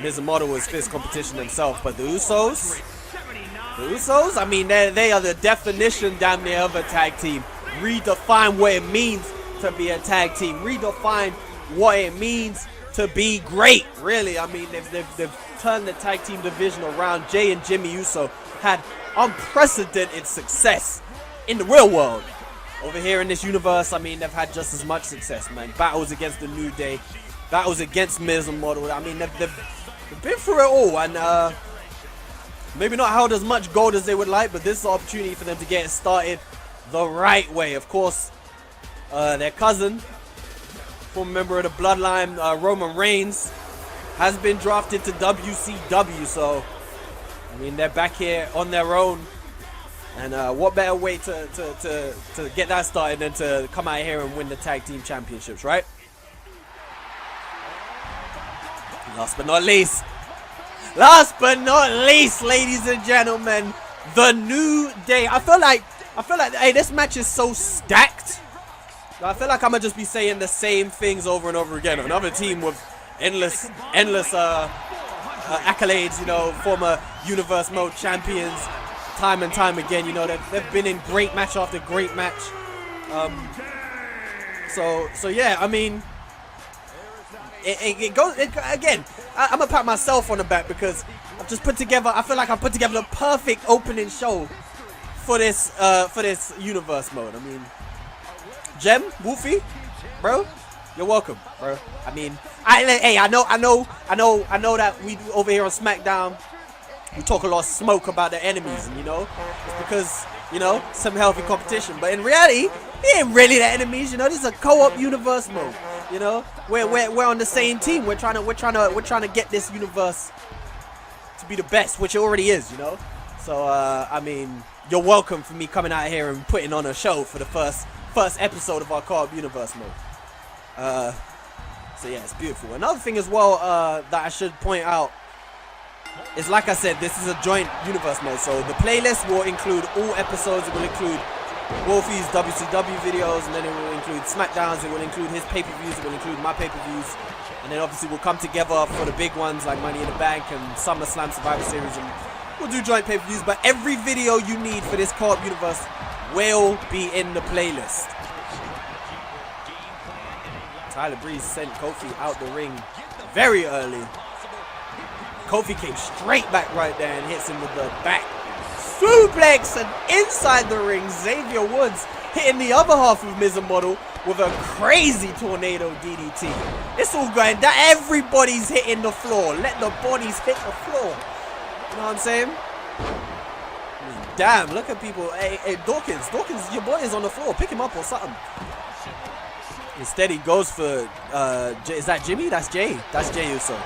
A: Miz and Model was fierce competition themselves. But the Usos, I mean, they are the definition damn near of a tag team. Redefine what it means to be a tag team. Redefine what it means to be great. Really, I mean, they've turned the tag team division around. Jay and Jimmy Uso had unprecedented success in the real world. Over here in this universe, I mean, they've had just as much success, man. Battles against the New Day, battles against Miz and Model. I mean, they've been through it all, and maybe not held as much gold as they would like, but this is an opportunity for them to get it started the right way. Of course, their cousin, former member of the Bloodline, Roman Reigns, has been drafted to WCW. So, I mean, they're back here on their own. And what better way to get that started than to come out here and win the tag team championships, right? Last but not least, ladies and gentlemen, the New Day. I feel like, hey, this match is so stacked. I feel like I'm gonna just be saying the same things over and over again. Another team with endless accolades, you know, former Universe Mode champions, time and time again. You know, they've been in great match after great match. So yeah, I mean, it goes again. I'm gonna pat myself on the back because I've just put together. I feel like I've put together the perfect opening show for this Universe Mode. I mean, Jem, Wolfie, bro, you're welcome, bro. I mean, I know that we over here on SmackDown, we talk a lot of smoke about the enemies, and you know, it's because, you know, some healthy competition. But in reality, he ain't really the enemies. You know, this is a co-op Universe Mode. You know, we're on the same team. We're trying to get this universe to be the best, which it already is. You know, so I mean, you're welcome for me coming out here and putting on a show for the first episode of our co-op universe mode. So yeah, it's beautiful. Another thing as well that I should point out is, like I said, this is a joint universe mode. So the playlist will include all episodes. It will include Wolfie's WCW videos, and then it will include SmackDowns. It will include his pay-per-views. It will include my pay-per-views, and then obviously we'll come together for the big ones like Money in the Bank and SummerSlam Survivor Series, and we'll do joint pay-per-views. But every video you need for this co-op universe will be in the playlist. Tyler Breeze sent Kofi out the ring very early. Kofi came straight back right there and hits him with the back suplex, and inside the ring, Xavier Woods hitting the other half of Miz and Model with a crazy tornado DDT. It's all going down. Everybody's hitting the floor. Let the bodies hit the floor. You know what I'm saying? I mean, damn, look at people. Hey, Dawkins, your boy is on the floor. Pick him up or something. Instead, he goes for, is that Jimmy? That's Jay. That's Jay Uso.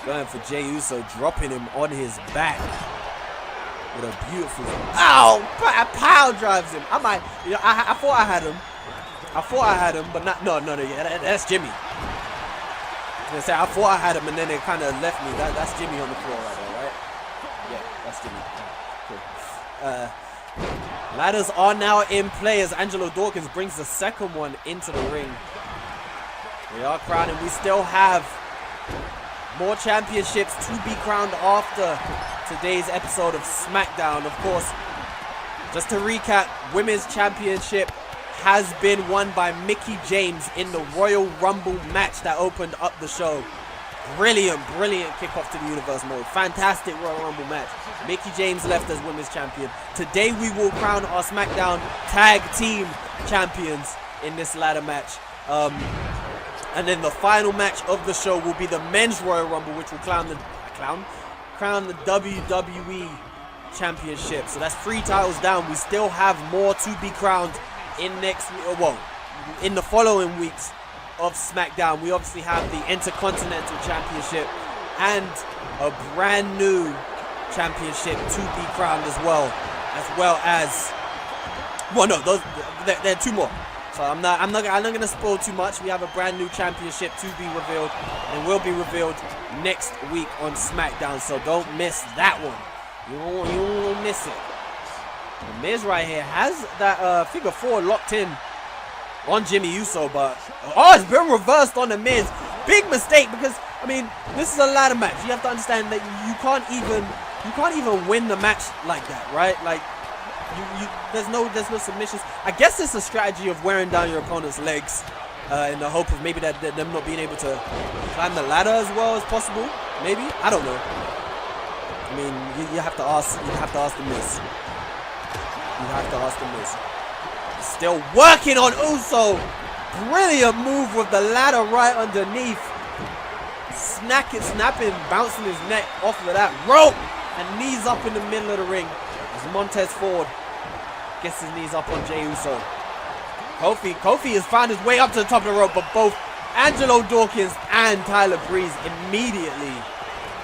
A: Going for Jay Uso, dropping him on his back with a beautiful, power drives him. I thought I had him. But not, no, yeah, that's Jimmy. I was gonna say, I thought I had him, and then it kind of left me. That's Jimmy on the floor right there, right? Yeah, that's Jimmy. Cool. Ladders are now in play as Angelo Dawkins brings the second one into the ring. We are crowning. We still have more championships to be crowned after today's episode of SmackDown. Of course, just to recap, Women's Championship has been won by Mickie James in the Royal Rumble match that opened up the show. Brilliant kickoff to the universe mode. Fantastic Royal Rumble match. Mickie James left as Women's Champion. Today we will crown our SmackDown Tag Team Champions in this ladder match. And then the final match of the show will be the Men's Royal Rumble, which will crown the WWE Championship. So that's 3 titles down. We still have more to be crowned in in the following weeks of SmackDown. We obviously have the Intercontinental Championship and a brand new championship to be crowned as well as there are 2 more. So I'm not gonna spoil too much. We have a brand new championship to be revealed, and will be revealed next week on SmackDown. So don't miss that one. You won't miss it. The Miz right here has that figure 4 locked in on Jimmy Uso, but it's been reversed on the Miz. Big mistake, because I mean, this is a ladder match. You have to understand that you can't even win the match like that, right? Like there's no submissions. I guess it's a strategy of wearing down your opponent's legs in the hope of maybe that them not being able to climb the ladder as well as possible. Maybe, I don't know. I mean, you have to ask the Miz. You have to ask the Miz. Still working on Uso. Brilliant move with the ladder right underneath. Snapping, bouncing his neck off of that rope, and knees up in the middle of the ring as Montez Ford gets his knees up on Jey Uso. Kofi has found his way up to the top of the rope, but both Angelo Dawkins and Tyler Breeze immediately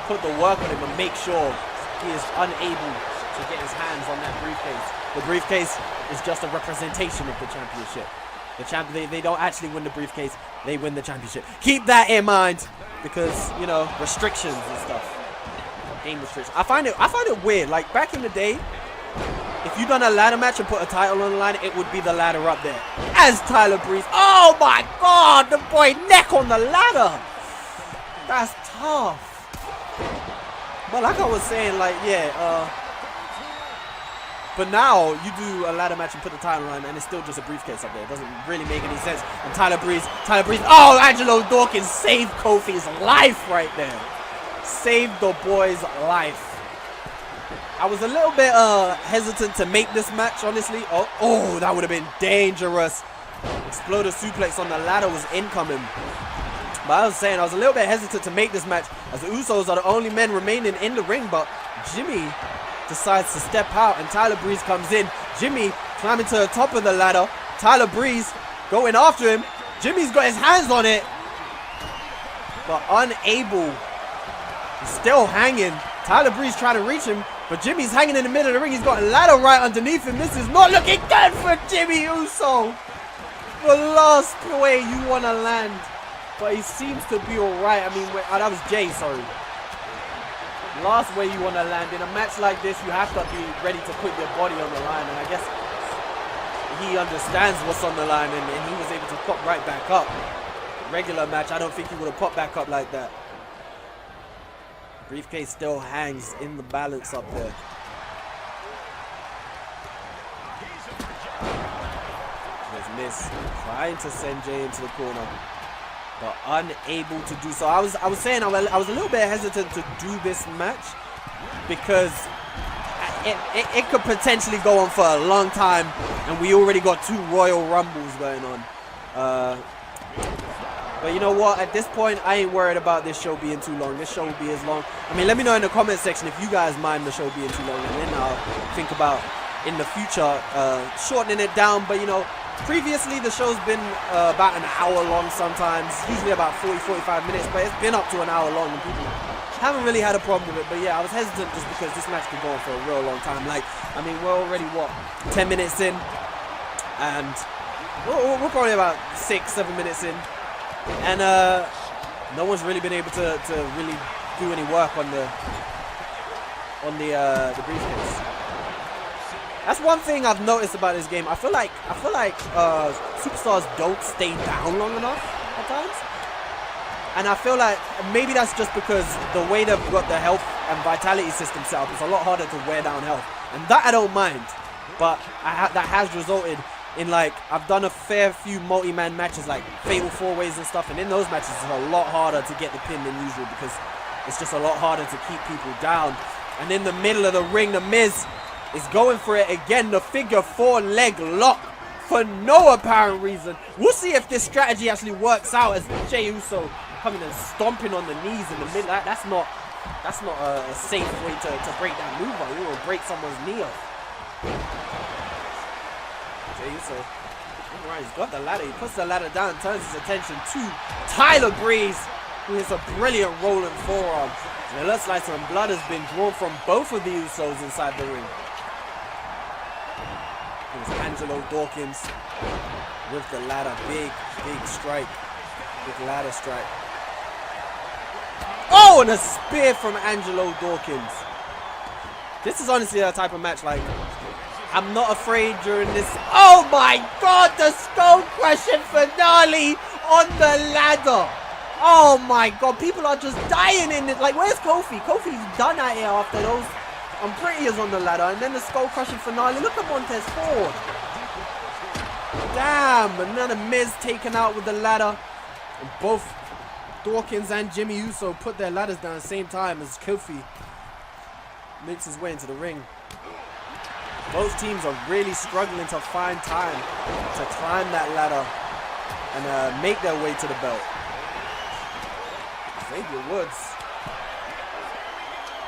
A: put the work on him and make sure he is unable to get his hands on that briefcase. The briefcase is just a representation of the championship. They don't actually win the briefcase, they win the championship. Keep that in mind, because, you know, restrictions and stuff. Game restrictions. I find it weird. Like, back in the day, if you done a ladder match and put a title on the line, it would be the ladder up there. As Tyler Breeze. Oh my God, the boy neck on the ladder. That's tough. But like I was saying, like, yeah, but now you do a ladder match and put the title on, and it's still just a briefcase up there. It doesn't really make any sense. And Tyler Breeze, oh, Angelo Dawkins saved Kofi's life right there. Saved the boy's life. I was a little bit hesitant to make this match, honestly. Oh, that would have been dangerous. Exploder suplex on the ladder was incoming. But I was saying, I was a little bit hesitant to make this match, as the Usos are the only men remaining in the ring, but Jimmy decides to step out and Tyler Breeze comes in. Jimmy climbing to the top of the ladder. Tyler Breeze going after him. Jimmy's got his hands on it, but unable. He's still hanging. Tyler Breeze trying to reach him, but Jimmy's hanging in the middle of the ring. He's got a ladder right underneath him. This is not looking good for Jimmy Uso. The last way you want to land, but he seems to be alright. I mean, that was Jay, sorry. Last way you want to land. In a match like this, you have to be ready to put your body on the line, and I guess he understands what's on the line, and he was able to pop right back up. Regular match, I don't think he would have popped back up like that. Briefcase still hangs in the balance up there. There's Miss trying to send Jay into the corner, but unable to do so. I was saying I was a little bit hesitant to do this match because it could potentially go on for a long time, and we already got 2 Royal Rumbles going on. But you know what? At this point, I ain't worried about this show being too long. This show will be as long. I mean, let me know in the comment section if you guys mind the show being too long, and then I'll think about in the future shortening it down. But you know, previously the show's been about an hour long sometimes, usually about 40-45 minutes, but it's been up to an hour long, and people haven't really had a problem with it. But yeah, I was hesitant just because this match could go on for a real long time. Like, I mean, we're already, what, 10 minutes in, and we're probably about 6-7 minutes in, and no one's really been able to really do any work on the briefcase. That's one thing I've noticed about this game. I feel like superstars don't stay down long enough at times, and I feel like maybe that's just because the way they've got the health and vitality system set up, it's a lot harder to wear down health, and that I don't mind. But that has resulted in, like, I've done a fair few multi-man matches, like fatal 4-ways and stuff, and in those matches it's a lot harder to get the pin than usual because it's just a lot harder to keep people down. And in the middle of the ring, the Miz is going for it again, the figure 4 leg lock for no apparent reason. We'll see if this strategy actually works out, as Jey Uso coming and stomping on the knees in the middle. That's not a safe way to break that move on. You will break someone's knee off. Jey Uso, right, he's got the ladder. He puts the ladder down and turns his attention to Tyler Breeze, who is a brilliant rolling forearm. And it looks like some blood has been drawn from both of the Usos inside the ring. It was Angelo Dawkins with the ladder. Big strike. Big ladder strike. Oh, and a spear from Angelo Dawkins. This is honestly a type of match, like, I'm not afraid during this. Oh my God, the skull crushing finale on the ladder. Oh my God, people are just dying in it. Like, where's Kofi? Kofi's done out here after those Unpretty's on the ladder, and then the skull crushing finale. Look at Montez Ford. Damn, and then the Miz taken out with the ladder. And both Dawkins and Jimmy Uso put their ladders down at the same time as Kofi makes his way into the ring. Both teams are really struggling to find time to climb that ladder and make their way to the belt. Xavier Woods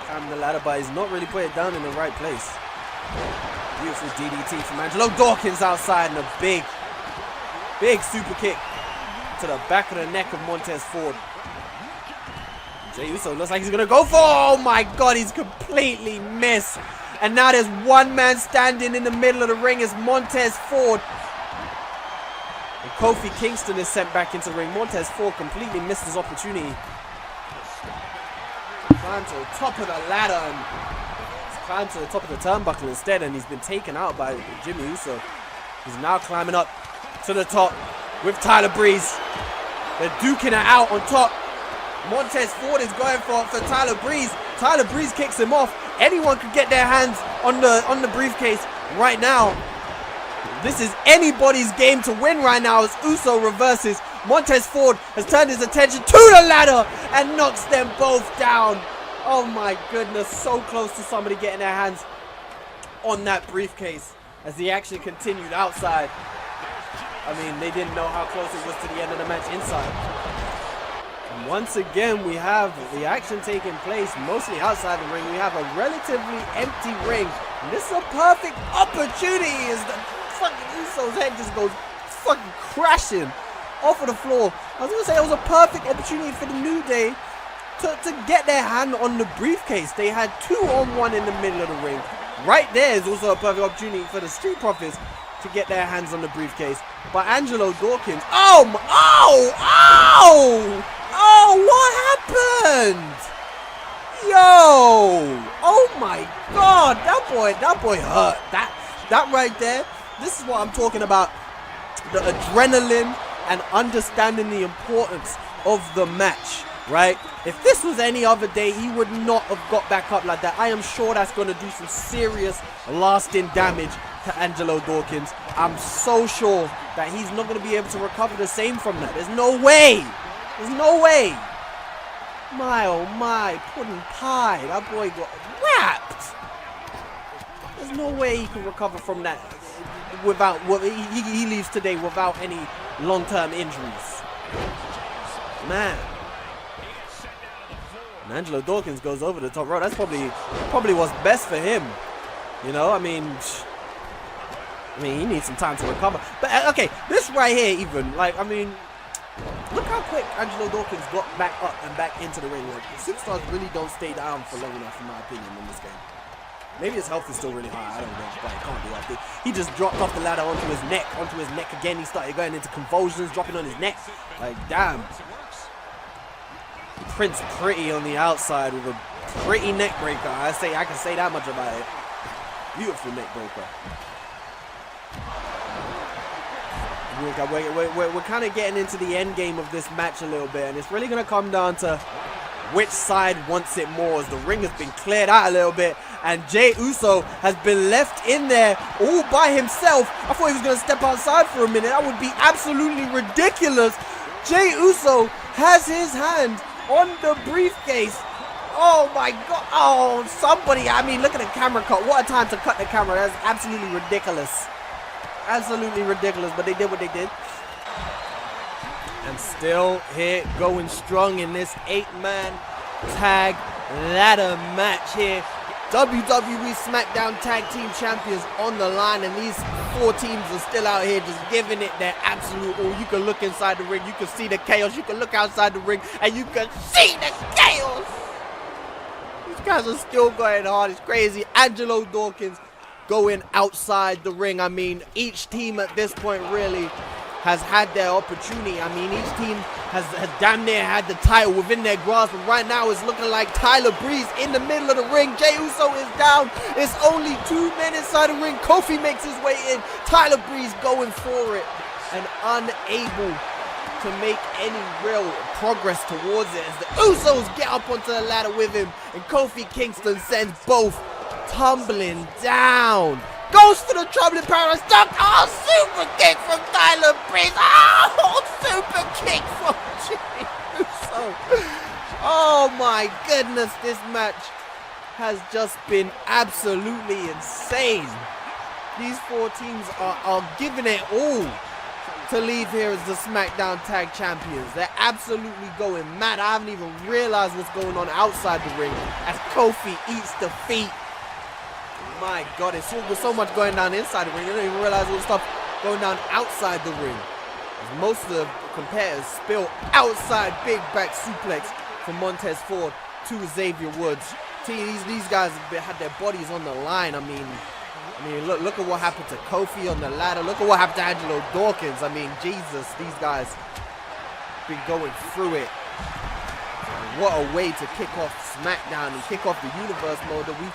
A: climbing the ladder, but he's not really put it down in the right place. Beautiful DDT from Angelo Dawkins outside, and a big super kick to the back of the neck of Montez Ford. Jey Uso looks like he's gonna go for, oh my God, he's completely missed. And now there's one man standing in the middle of the ring as Montez Ford. And Kofi Kingston is sent back into the ring. Montez Ford completely missed his opportunity. Climbed to the top of the ladder and he's climbed to the top of the turnbuckle instead, and he's been taken out by Jimmy Uso. He's now climbing up to the top with Tyler Breeze. They're duking it out on top. Montez Ford is going for Tyler Breeze. Tyler Breeze kicks him off. Anyone could get their hands on the briefcase right now. This is anybody's game to win right now as Uso reverses. Montez Ford has turned his attention to the ladder and knocks them both down. Oh my goodness, so close to somebody getting their hands on that briefcase as the action continued outside. I mean, they didn't know how close it was to the end of the match inside. And once again, we have the action taking place mostly outside the ring. We have a relatively empty ring. And this is a perfect opportunity as the fucking Uso's head just goes fucking crashing off of the floor. I was going to say it was a perfect opportunity for the New Day to get their hand on the briefcase. They had 2-on-1 in the middle of the ring. Right there is also a perfect opportunity for the Street Profits to get their hands on the briefcase. But Angelo Dawkins, what happened? Yo, oh my God, that boy hurt. That right there, this is what I'm talking about. The adrenaline and understanding the importance of the match, right? If this was any other day, he would not have got back up like that. I am sure that's going to do some serious lasting damage to Angelo Dawkins. I'm so sure that he's not going to be able to recover the same from that. There's no way. There's no way. My oh my, pudding pie. That boy got whacked. There's no way he can recover from that without, he leaves today without any long-term injuries. Man. And Angelo Dawkins goes over the top rope. That's probably what's best for him. You know, I mean, he needs some time to recover. But okay, this right here even, like, I mean, look how quick Angelo Dawkins got back up and back into the ring. Like, the superstars really don't stay down for long enough, in my opinion, in this game. Maybe his health is still really high. I don't know, but it can't be up there. He just dropped off the ladder onto his neck again. He started going into convulsions, dropping on his neck. Like, damn. Prince pretty on the outside with a pretty neck breaker. I can say that much about it. Beautiful neck breaker. We're kind of getting into the end game of this match a little bit, and it's really going to come down to which side wants it more, as the ring has been cleared out a little bit, and Jey Uso has been left in there all by himself. I thought he was going to step outside for a minute. That would be absolutely ridiculous. Jey Uso has his hand on the briefcase. Oh my God. Oh, somebody, I mean, look at the camera cut. What a time to cut the camera. That's absolutely ridiculous. Absolutely ridiculous, but they did what they did. And still here going strong in this 8-man tag ladder match here. WWE SmackDown Tag Team Champions on the line, and these 4 teams are still out here just giving it their absolute all. You can look inside the ring, you can see the chaos, you can look outside the ring, and you can see the chaos. These guys are still going hard. It's crazy. Angelo Dawkins going outside the ring. I mean, each team at this point really has had their opportunity. I mean, each team has damn near had the title within their grasp, but right now it's looking like Tyler Breeze in the middle of the ring. Jey Uso is down. It's only 2 men inside the ring. Kofi makes his way in. Tyler Breeze going for it and unable to make any real progress towards it as the Usos get up onto the ladder with him, and Kofi Kingston sends both tumbling down. Goes for the Trouble in Paradise. Duck. Oh, super kick from Tyler Breeze. Oh, super kick from Jey Uso. Oh my goodness, this match has just been absolutely insane. These 4 teams are giving it all to leave here as the SmackDown Tag Champions. They're absolutely going mad. I haven't even realized what's going on outside the ring as Kofi eats defeat. My God, there's so much going down inside the ring. They don't even realize all the stuff going down outside the ring. As most of the competitors spill outside big back suplex from Montez Ford to Xavier Woods. These guys have had their bodies on the line. I mean, look at what happened to Kofi on the ladder. Look at what happened to Angelo Dawkins. I mean, Jesus, these guys been going through it. What a way to kick off SmackDown and kick off the universe mode that we've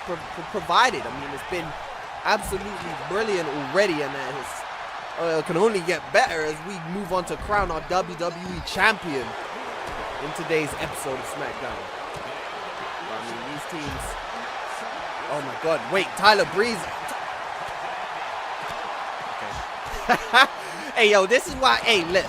A: provided. I mean, it's been absolutely brilliant already, and it can only get better as we move on to crown our WWE champion in today's episode of SmackDown. I mean, these teams. Oh my God! Wait, Tyler Breeze. Okay. Hey, yo, this is why. Hey, look.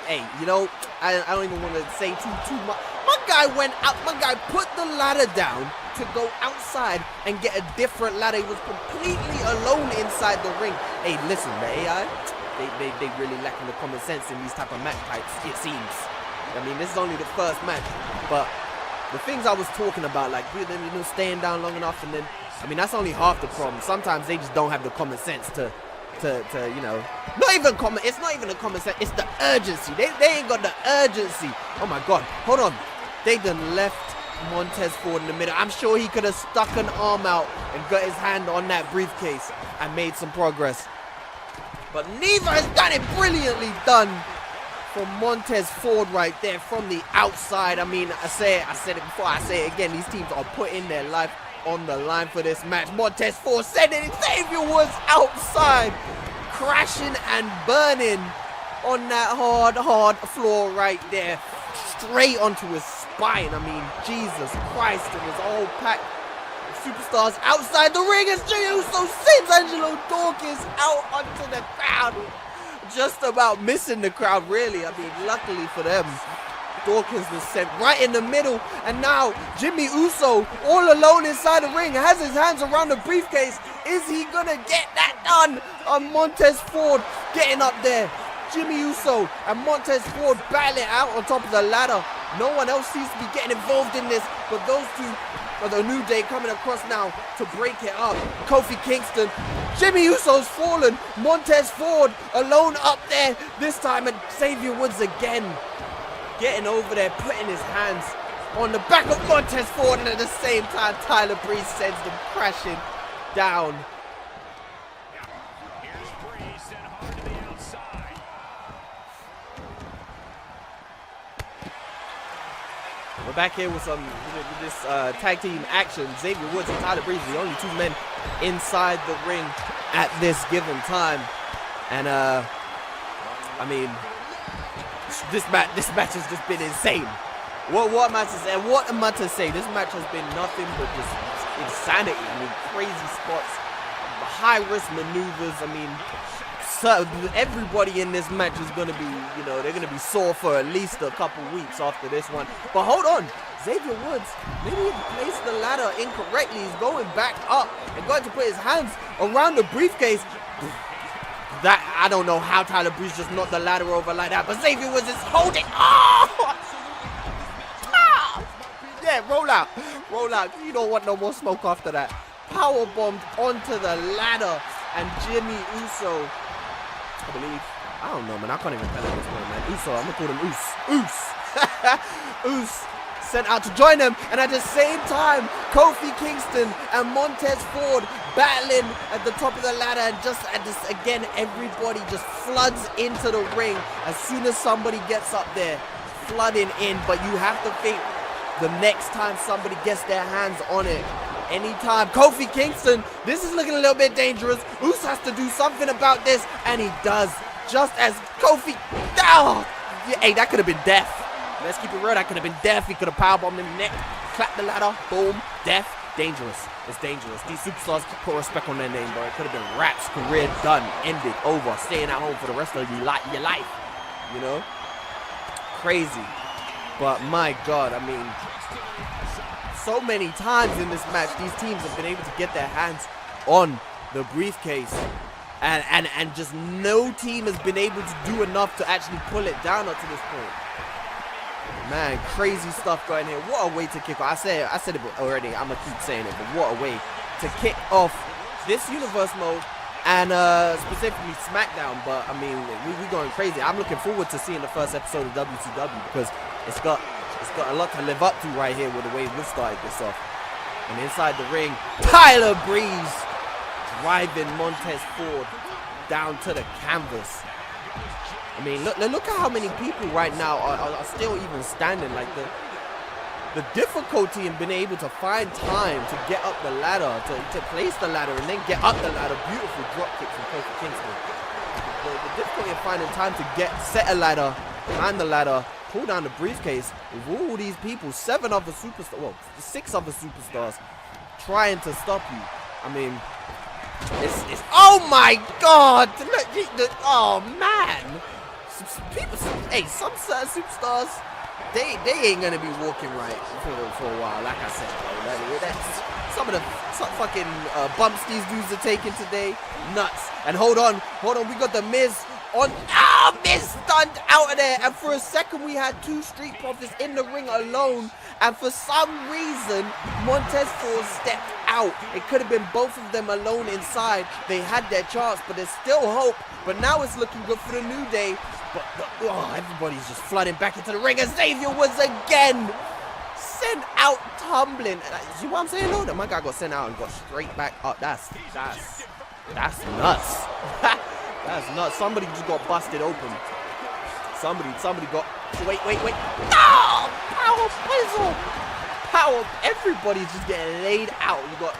A: Hey, you know, I don't even want to say too much. My guy went out. My guy put the ladder down to go outside and get a different ladder. He was completely alone inside the ring. Hey, listen, the AI, they really lacking the common sense in these type of match types, it seems. I mean, this is only the first match, but the things I was talking about, like them, staying down long enough, and then, I mean, that's only half the problem. Sometimes they just don't have the common sense to you know, not even common. It's not even a common sense. It's the urgency. They ain't got the urgency. Oh my God, hold on. They done left Montez Ford in the middle. I'm sure he could have stuck an arm out and got his hand on that briefcase and made some progress. But neither has done it. Brilliantly done from Montez Ford right there from the outside. I mean, I said it before, I say it again. These teams are putting their life on the line for this match. Montez Ford said it. Xavier Woods outside, crashing and burning on that hard floor right there, straight onto his spine. I mean, Jesus Christ, it was all packed. Superstars outside the ring as Jey Uso sends Angelo Dawkins out onto the crowd. Just about missing the crowd, really. I mean, luckily for them, Dawkins was sent right in the middle. And now Jimmy Uso, all alone inside the ring, has his hands around the briefcase. Is he gonna get that done? Montez Ford getting up there. Jimmy Uso and Montez Ford battling out on top of the ladder. No one else seems to be getting involved in this, but those two are the New Day coming across now to break it up. Kofi Kingston, Jimmy Uso's fallen. Montez Ford alone up there this time, and Xavier Woods again getting over there, putting his hands on the back of Montez Ford, and at the same time Tyler Breeze sends them crashing down. We're back here with this tag team action. Xavier Woods and Tyler Breeze, the only two men inside the ring at this given time. And I mean, this match has just been insane. What am I to say? This match has been nothing but just insanity. I mean, crazy spots, high risk maneuvers. I mean, so everybody in this match is going to be, you know, they're going to be sore for at least a couple weeks after this one. But hold on, Xavier Woods, maybe he placed the ladder incorrectly. He's going back up and going to put his hands around the briefcase. That, I don't know how Tyler Breeze just knocked the ladder over like that, but Xavier Woods is holding. Oh! Yeah, roll out. You don't want no more smoke after that. Power bombed onto the ladder, and Jimmy Uso, I believe, I don't know, man. I can't even tell at this point, man. Uso, I'm gonna call him Us. Us sent out to join them, and at the same time, Kofi Kingston and Montez Ford battling at the top of the ladder, and just at this again, everybody just floods into the ring as soon as somebody gets up there, flooding in. But you have to think the next time somebody gets their hands on it. Anytime. Kofi Kingston, this is looking a little bit dangerous. Uso has to do something about this, and he does. Just as Kofi, oh, yeah, hey, that could have been death. Let's keep it real, that could have been death. He could have powerbombed him in the neck, clapped the ladder, boom, death. Dangerous. It's dangerous. These superstars put respect on their name, bro. It could have been Rap's career done, ended, over, staying at home for the rest of your life, you know? Crazy. But my God, I mean, so many times in this match, these teams have been able to get their hands on the briefcase, and just no team has been able to do enough to actually pull it down up to this point. Man, crazy stuff going here. What a way to kick off. I said it already. I'm gonna keep saying it, but what a way to kick off this universe mode, and specifically SmackDown. But I mean, we're going crazy. I'm looking forward to seeing the first episode of WCW because it's got a lot to live up to right here with the way we started this off. And inside the ring, Tyler Breeze driving Montez Ford down to the canvas. I mean, look at how many people right now are still even standing. Like the difficulty in being able to find time to get up the ladder, to place the ladder and then get up the ladder. Beautiful drop kick from Kofi Kingston. The difficulty in finding time to set a ladder, climb the ladder, pull down the briefcase with all these people, 6 other superstars trying to stop you. I mean, it's oh my God! Oh man! Some certain superstars, they ain't gonna be walking right for a while. Like I said, that's some of the fucking bumps these dudes are taking today. Nuts. And hold on, we got the Miz on. Miz stunned out of there, and for a second we had 2 Street Profits in the ring alone, and for some reason Montez Ford stepped out. It could have been both of them alone inside. They had their chance, but there's still hope. But now it's looking good for the New Day. But everybody's just flooding back into the ring. And Xavier Woods again sent out tumbling. See what I'm saying? No, that my guy got sent out and got straight back up. That's nuts. That's nuts. Somebody just got busted open. Somebody got. Wait. No! Power puzzle. Power. Everybody's just getting laid out. You got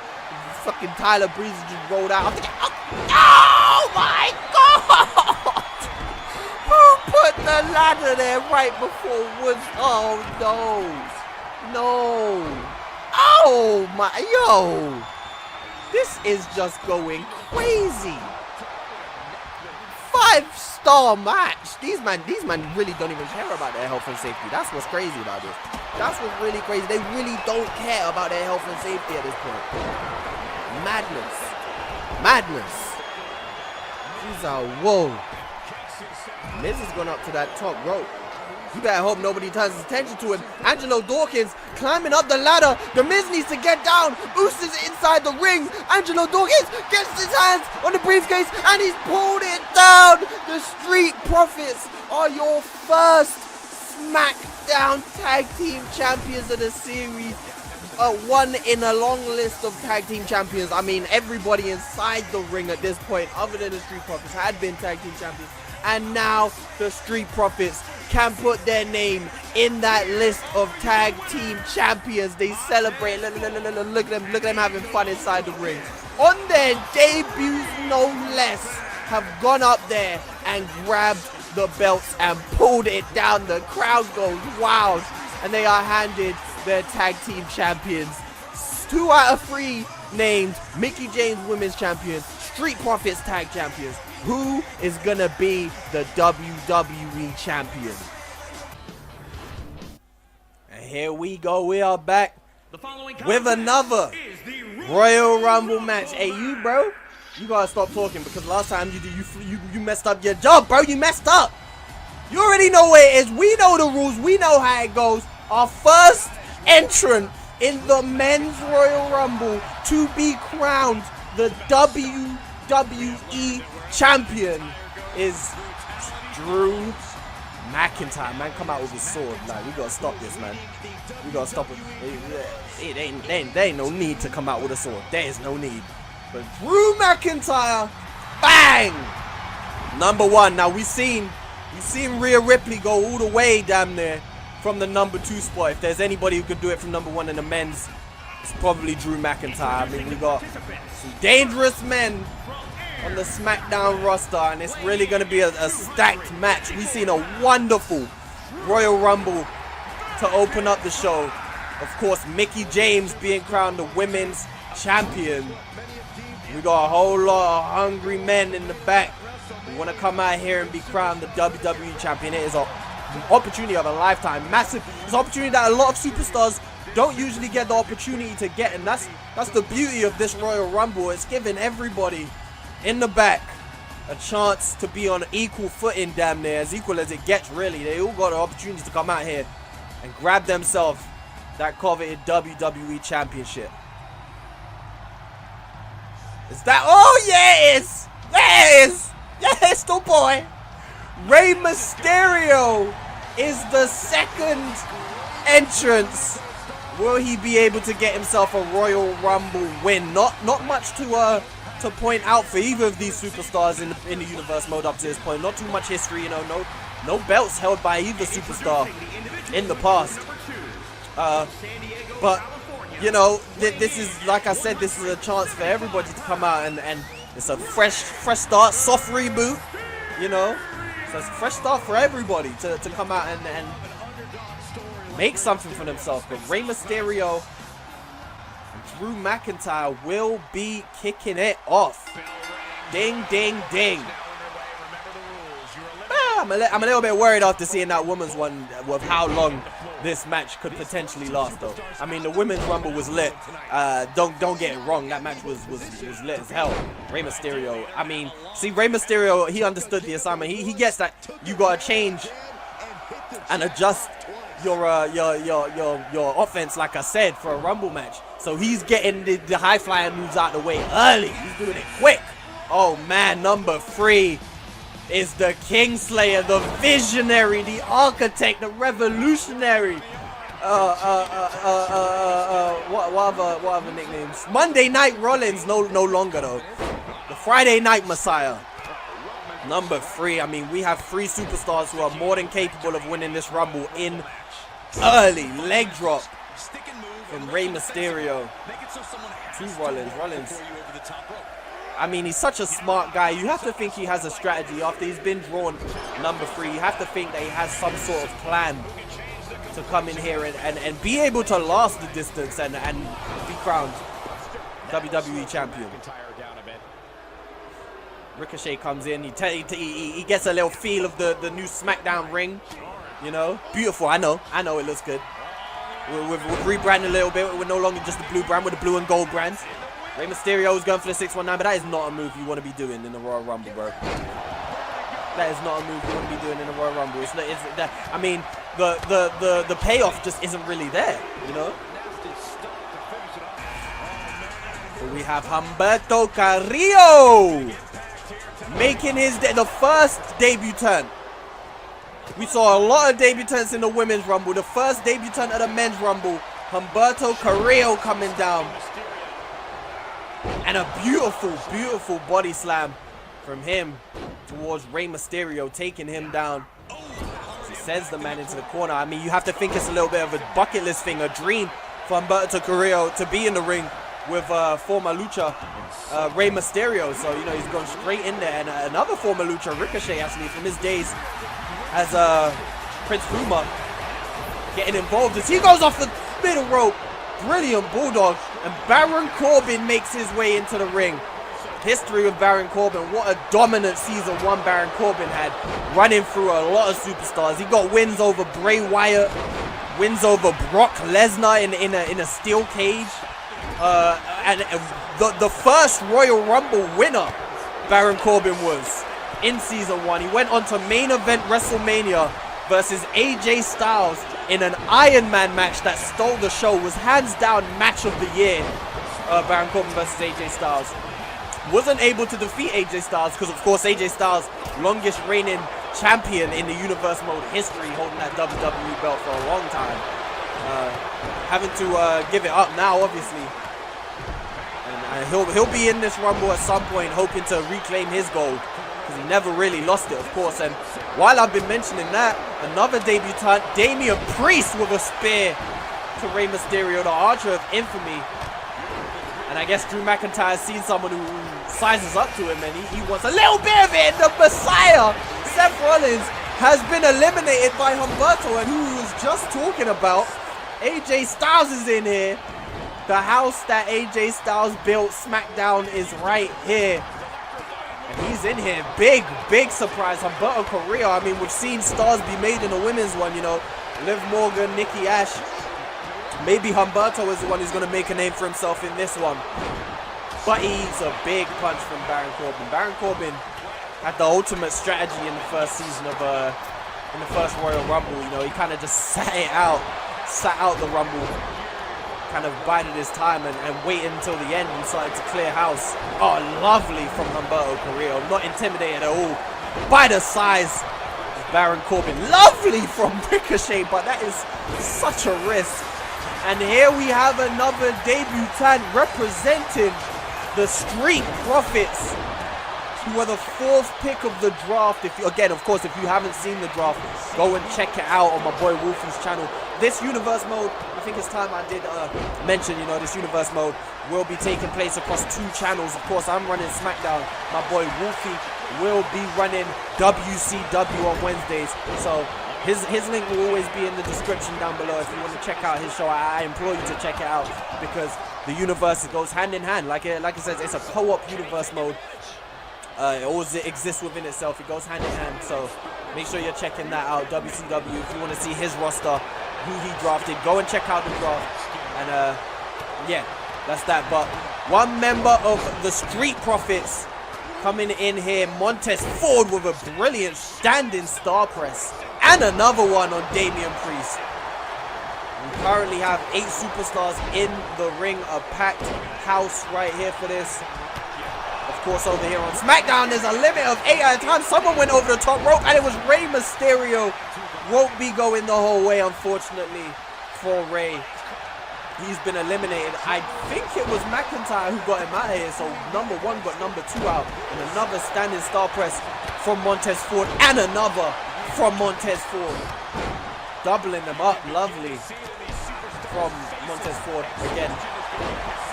A: fucking Tyler Breeze just rolled out. I'm thinking, oh my God! Who put the ladder there right before Woods? Oh no! Oh my, yo! This is just going crazy. 5-star match. These men really don't even care about their health and safety. That's what's crazy about this. That's what's really crazy. They really don't care about their health and safety at this point. Madness. These are, whoa. Miz has gone up to that top rope. You better hope nobody turns his attention to him. Angelo Dawkins climbing up the ladder. The Miz needs to get down. Usos is inside the ring. Angelo Dawkins gets his hands on the briefcase and he's pulled it down. The Street Profits are your first SmackDown Tag Team Champions of the series. One in a long list of Tag Team Champions. I mean, everybody inside the ring at this point, other than the Street Profits, had been Tag Team Champions. And now the Street Profits can put their name in that list of Tag Team Champions. They celebrate. Look at them having fun inside the ring. On their debuts, no less, have gone up there and grabbed the belts and pulled it down. The crowd goes wild, and they are handed their Tag Team Champions. 2 out of 3 named Mickie James Women's Champions, Street Profits Tag Champions. Who is gonna be the WWE Champion? And here we go. We are back with another Royal Rumble match. Hey, you, bro, you gotta stop talking because last time you messed up your job, bro. You messed up. You already know what it is. We know the rules. We know how it goes. Our first entrant in the Men's Royal Rumble to be crowned the WWE Champion is Drew McIntyre. Man, come out with his sword. Like, we gotta stop this, man. We gotta stop it. There ain't no need to come out with a sword. There is no need. But Drew McIntyre, bang! Number 1. Now we seen Rhea Ripley go all the way damn near from the number 2 spot. If there's anybody who could do it from number 1 in the men's, it's probably Drew McIntyre. I mean, we got some dangerous men on the SmackDown roster, and it's really going to be a stacked match. We've seen a wonderful Royal Rumble to open up the show. Of course, Mickie James being crowned the Women's Champion. We got a whole lot of hungry men in the back who want to come out here and be crowned the WWE Champion. It is an opportunity of a lifetime. Massive. It's an opportunity that a lot of superstars don't usually get the opportunity to get, and that's the beauty of this Royal Rumble. It's giving everybody in the back a chance to be on equal footing, damn near as equal as it gets, really. They all got an opportunity to come out here and grab themselves that coveted WWE Championship. Is that? Oh, yeah, it is. There it is. Yes, the boy. Rey Mysterio is the second entrance. Will he be able to get himself a Royal Rumble win? Not much to point out for either of these superstars in the universe mode up to this point. Not too much history, you know. No belts held by either superstar in the past. But you know, this is, like I said, this is a chance for everybody to come out and it's a fresh start, soft reboot. You know, so it's a fresh start for everybody to come out and make something for themselves. But Rey Mysterio and Drew McIntyre will be kicking it off. Ding, ding, ding. I'm a little bit worried after seeing that women's one with how long this match could potentially last, though. I mean, the women's rumble was lit. Don't get it wrong. That match was lit as hell. Rey Mysterio. I mean, see, Rey Mysterio, he understood the assignment. He gets that you gotta change and adjust your offense, like I said, for a rumble match. So he's getting the high flying moves out the way early. He's doing it quick. Oh man, number 3 is the Kingslayer, the visionary, the architect, the revolutionary. What other nicknames? Monday Night Rollins, no longer though. The Friday Night Messiah. Number 3. I mean, we have 3 superstars who are more than capable of winning this Rumble in early leg drop from Rey Mysterio to Rollins. I mean, he's such a smart guy. You have to think he has a strategy after he's been drawn number 3. You have to think that he has some sort of plan to come in here and be able to last the distance and be crowned WWE champion. Ricochet comes in. He gets a little feel of the new SmackDown ring. You know, beautiful. I know it looks good. We've rebranded a little bit. We're no longer just the blue brand. We're the blue and gold brands. Rey Mysterio is going for the 619, but that is not a move you want to be doing in the Royal Rumble, bro. That is not a move you want to be doing in the Royal Rumble. I mean, the payoff just isn't really there, you know? So we have Humberto Carrillo making the first debutant. We saw a lot of debutants in the Women's Rumble. The first debutant of the Men's Rumble, Humberto Carrillo coming down. And a beautiful, beautiful body slam from him towards Rey Mysterio, taking him down. He sends the man into the corner. I mean, you have to think it's a little bit of a bucket list thing, a dream for Humberto Carrillo to be in the ring with former Lucha Rey Mysterio. So, you know, he's gone straight in there. And another former Lucha, Ricochet, actually, from his days as Prince Puma, getting involved as he goes off the middle rope. Brilliant bulldog, and Baron Corbin makes his way into the ring. History with Baron Corbin. What a dominant season 1 Baron Corbin had, running through a lot of superstars. He got wins over Bray Wyatt, wins over Brock Lesnar in a steel cage, and the first Royal Rumble winner Baron Corbin was in season 1. He went on to main event WrestleMania versus AJ Styles in an Iron Man match that stole the show. Was hands down match of the year. Baron Corbin versus AJ Styles. Wasn't able to defeat AJ Styles because, of course, AJ Styles, longest reigning champion in the Universe Mode history, holding that WWE belt for a long time. Having to give it up now, obviously. And he'll be in this Rumble at some point, hoping to reclaim his gold, because he never really lost it, of course. And while I've been mentioning that, another debutant, Damian Priest, with a spear to Rey Mysterio, the Archer of Infamy. And I guess Drew McIntyre's seen someone who sizes up to him, and he wants a little bit of it. The Messiah, Seth Rollins, has been eliminated by Humberto, and who he was just talking about, AJ Styles is in here. The house that AJ Styles built, SmackDown, is right here. And he's in here. Big, big surprise. Humberto Carrillo. I mean, we've seen stars be made in the women's one, you know. Liv Morgan, Nikki Ash. Maybe Humberto is the one who's going to make a name for himself in this one. But he's a big punch from Baron Corbin. Baron Corbin had the ultimate strategy in the first season of, in the first Royal Rumble. You know, he kind of just sat out the Rumble. Kind of bided his time and waited until the end and started to clear house. Oh, lovely from Humberto Carrillo. Not intimidated at all by the size of Baron Corbin. Lovely from Ricochet, but that is such a risk. And here we have another debutant representing the Street Profits, who are the 4th pick of the draft. Again, of course, if you haven't seen the draft, go and check it out on my boy Wolfie's channel. This Universe Mode, I think it's time I did mention, you know, this Universe Mode will be taking place across 2 channels. Of course, I'm running SmackDown. My boy Wolfie will be running WCW on Wednesdays. So his link will always be in the description down below if you want to check out his show. I implore you to check it out, because the universe goes hand in hand. Like it says, it's a co-op Universe Mode. It always exists within itself. It goes hand in hand. So make sure you're checking that out. WCW, if you want to see his roster, who he drafted, go and check out the draft. And yeah, that's that. But one member of the Street Profits coming in here, Montez Ford, with a brilliant standing star press. And another one on Damian Priest. We currently have 8 superstars in the ring, a packed house right here for this. Of course, over here on SmackDown, there's a limit of 8 at a time. Someone went over the top rope, and it was Rey Mysterio. Won't be going the whole way, unfortunately, for Rey. He's been eliminated. I think it was McIntyre who got him out of here. So number 1 got number 2 out. And another standing star press from Montez Ford. And another from Montez Ford. Doubling them up. Lovely. From Montez Ford. Again,